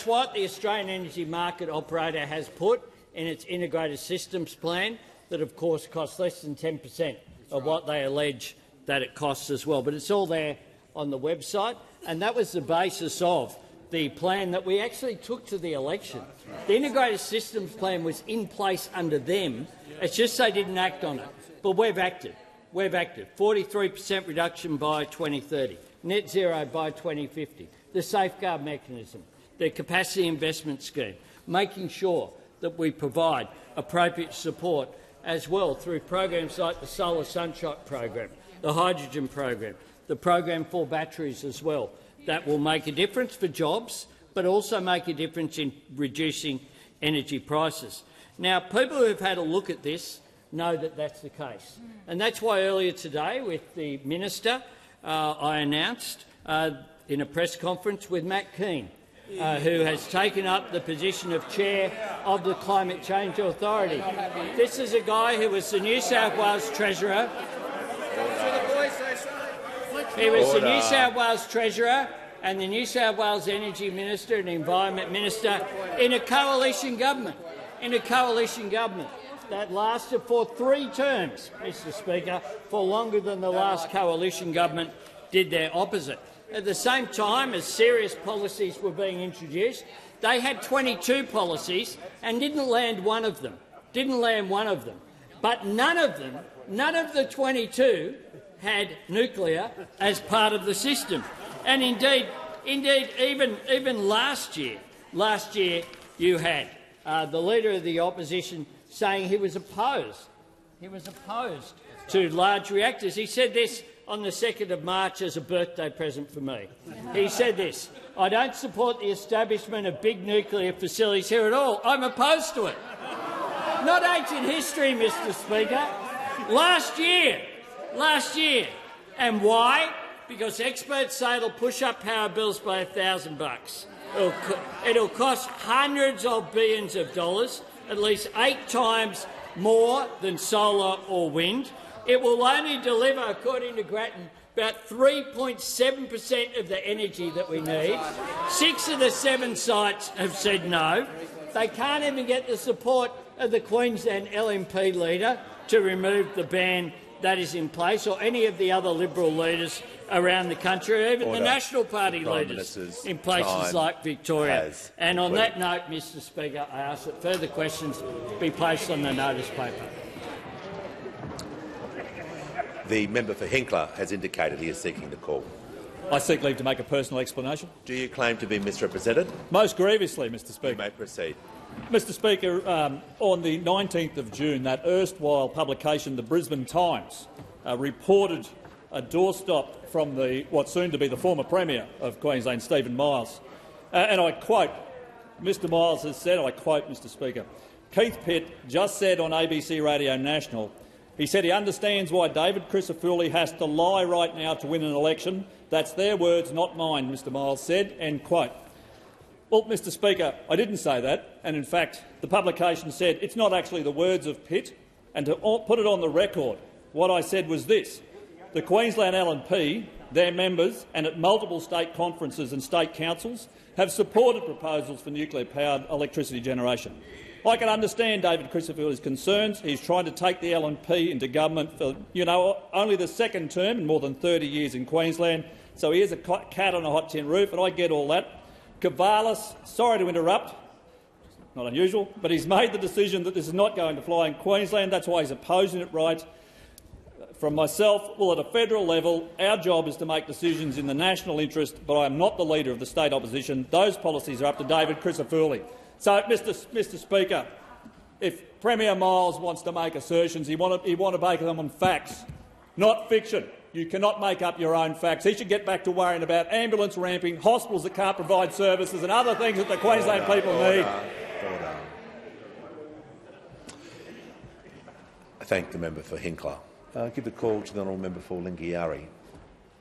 what the Australian energy market operator has put in its integrated systems plan, that of course costs less than 10% of what they allege that it costs as well. But it's all there on the website, and that was the basis of the plan that we actually took to the election. The integrated systems plan was in place under them. It's just they didn't act on it. But we've acted. 43% reduction by 2030, net zero by 2050, the safeguard mechanism, the capacity investment scheme, making sure that we provide appropriate support as well through programs like the Solar Sunshot program, the hydrogen program, the program for batteries as well. That will make a difference for jobs, but also make a difference in reducing energy prices. Now, people who have had a look at this know that that's the case. And that's why earlier today, with the Minister, I announced in a press conference with Matt Keane, who has taken up the position of Chair of the Climate Change Authority. This is a guy who was the New South Wales Treasurer. He was the New South Wales Treasurer and the New South Wales Energy Minister and Environment Minister in a coalition government. That lasted for 3 terms, Mr Speaker, for longer than the last coalition government did their opposite. At the same time as serious policies were being introduced, they had 22 policies and didn't land one of them. But none of the 22 had nuclear as part of the system. And indeed, even last year you had the Leader of the Opposition saying he was opposed to large reactors. He said this on the 2nd of March as a birthday present for me. He said this: "I don't support the establishment of big nuclear facilities here at all. I'm opposed to it." Not ancient history, Mr Speaker. Last year. And why? Because experts say it'll push up power bills by $1,000. It'll cost hundreds of billions of dollars, at least 8 times more than solar or wind. It will only deliver, according to Grattan, about 3.7% of the energy that we need. 6 of the 7 sites have said no. They can't even get the support of the Queensland LNP leader to remove the ban that is in place, or any of the other Liberal leaders around the country, or even the National Party leaders in places like Victoria. And on that note, Mr Speaker, I ask that further questions be placed on the notice paper. The member for Hinkler has indicated he is seeking the call. I seek leave to make a personal explanation. Do you claim to be misrepresented? Most grievously, Mr Speaker. You may proceed. Mr Speaker, on the 19th of June, that erstwhile publication, the Brisbane Times, reported a doorstop from what's soon to be the former Premier of Queensland, Stephen Miles. And I quote, Mr Miles has said, I quote, Mr Speaker, Keith Pitt just said on ABC Radio National, he said he understands why David Crisafulli has to lie right now to win an election. That's their words, not mine, Mr Miles said, end quote. Well, Mr Speaker, I didn't say that, and in fact the publication said it's not actually the words of Pitt, and to put it on the record, what I said was this. The Queensland LNP, their members, and at multiple state conferences and state councils have supported proposals for nuclear-powered electricity generation. I can understand David Crisafulli's concerns. He's trying to take the LNP into government for, only the second term in more than 30 years in Queensland, so he is a cat on a hot tin roof, and I get all that. Cavalis, sorry to interrupt, not unusual, but he's made the decision that this is not going to fly in Queensland. That's why he's opposing it right. From myself, well, at a federal level, our job is to make decisions in the national interest, but I am not the leader of the state opposition. Those policies are up to David Crisafulli. So, Mr Speaker, if Premier Miles wants to make assertions, he want to make them on facts, not fiction. You cannot make up your own facts. He should get back to worrying about ambulance ramping, hospitals that can't provide services and other things that the Queensland people need. I thank the member for Hinkler. Give the call to the honourable member for Lingiari.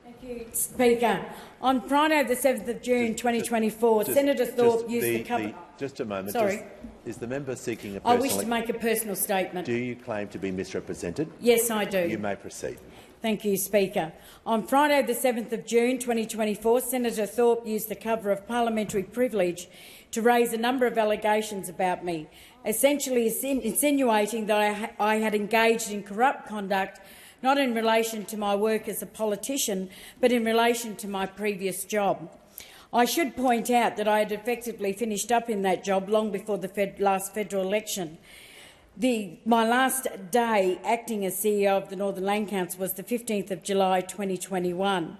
Thank you, Speaker. On Friday, the 7th of June 2024, Senator Thorpe used the cover... Just a moment. Sorry. Is the member seeking a personal... I wish to make a personal statement. Do you claim to be misrepresented? Yes, I do. You may proceed. Thank you, Speaker. On Friday, the 7th of June 2024, Senator Thorpe used the cover of parliamentary privilege to raise a number of allegations about me, essentially insinuating that I had engaged in corrupt conduct, not in relation to my work as a politician, but in relation to my previous job. I should point out that I had effectively finished up in that job long before the last federal election. My last day acting as CEO of the Northern Land Council was the 15th of July 2021.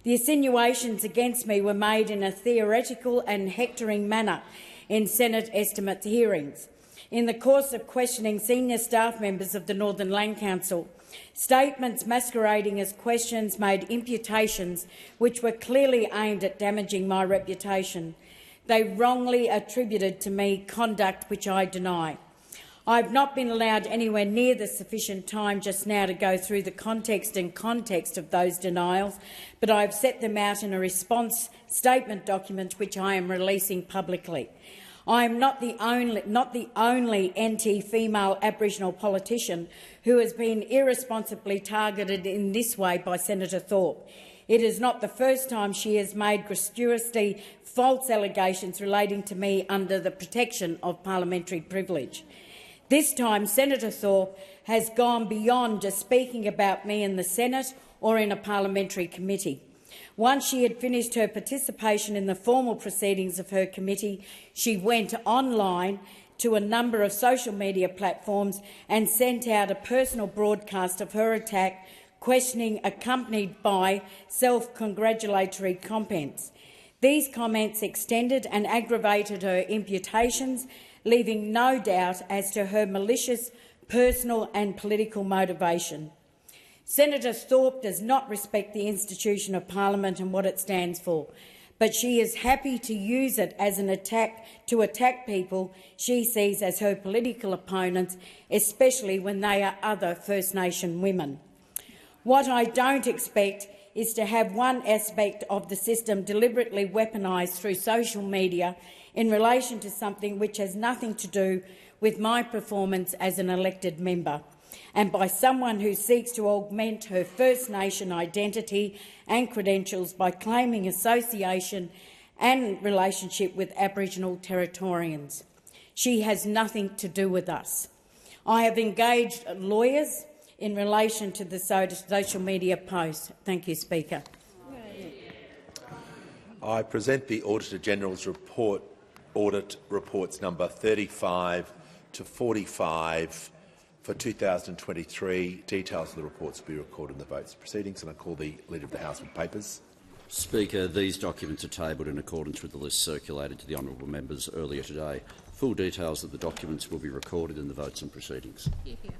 The insinuations against me were made in a theoretical and hectoring manner in Senate estimate hearings. In the course of questioning senior staff members of the Northern Land Council, statements masquerading as questions made imputations which were clearly aimed at damaging my reputation. They wrongly attributed to me conduct which I deny. I have not been allowed anywhere near the sufficient time just now to go through the context of those denials, but I have set them out in a response statement document which I am releasing publicly. I am not the only anti-female Aboriginal politician who has been irresponsibly targeted in this way by Senator Thorpe. It is not the first time she has made gratuitously false allegations relating to me under the protection of parliamentary privilege. This time, Senator Thorpe has gone beyond just speaking about me in the Senate or in a parliamentary committee. Once she had finished her participation in the formal proceedings of her committee, she went online to a number of social media platforms and sent out a personal broadcast of her attack, questioning accompanied by self-congratulatory comments. These comments extended and aggravated her imputations, leaving no doubt as to her malicious personal and political motivation. Senator Thorpe does not respect the institution of Parliament and what it stands for, but she is happy to use it as an attack to attack people she sees as her political opponents, especially when they are other First Nation women. What I don't expect is to have one aspect of the system deliberately weaponised through social media in relation to something which has nothing to do with my performance as an elected member, and by someone who seeks to augment her First Nation identity and credentials by claiming association and relationship with Aboriginal Territorians. She has nothing to do with us. I have engaged lawyers in relation to the social media post. Thank you, Speaker. I present the Auditor-General's report, audit reports number 35 to 45 for 2023. Details of the reports will be recorded in the votes proceedings, and I call the Leader of the House with papers. Speaker, these documents are tabled in accordance with the list circulated to the honourable members earlier today. Full details of the documents will be recorded in the votes and proceedings. Here, here.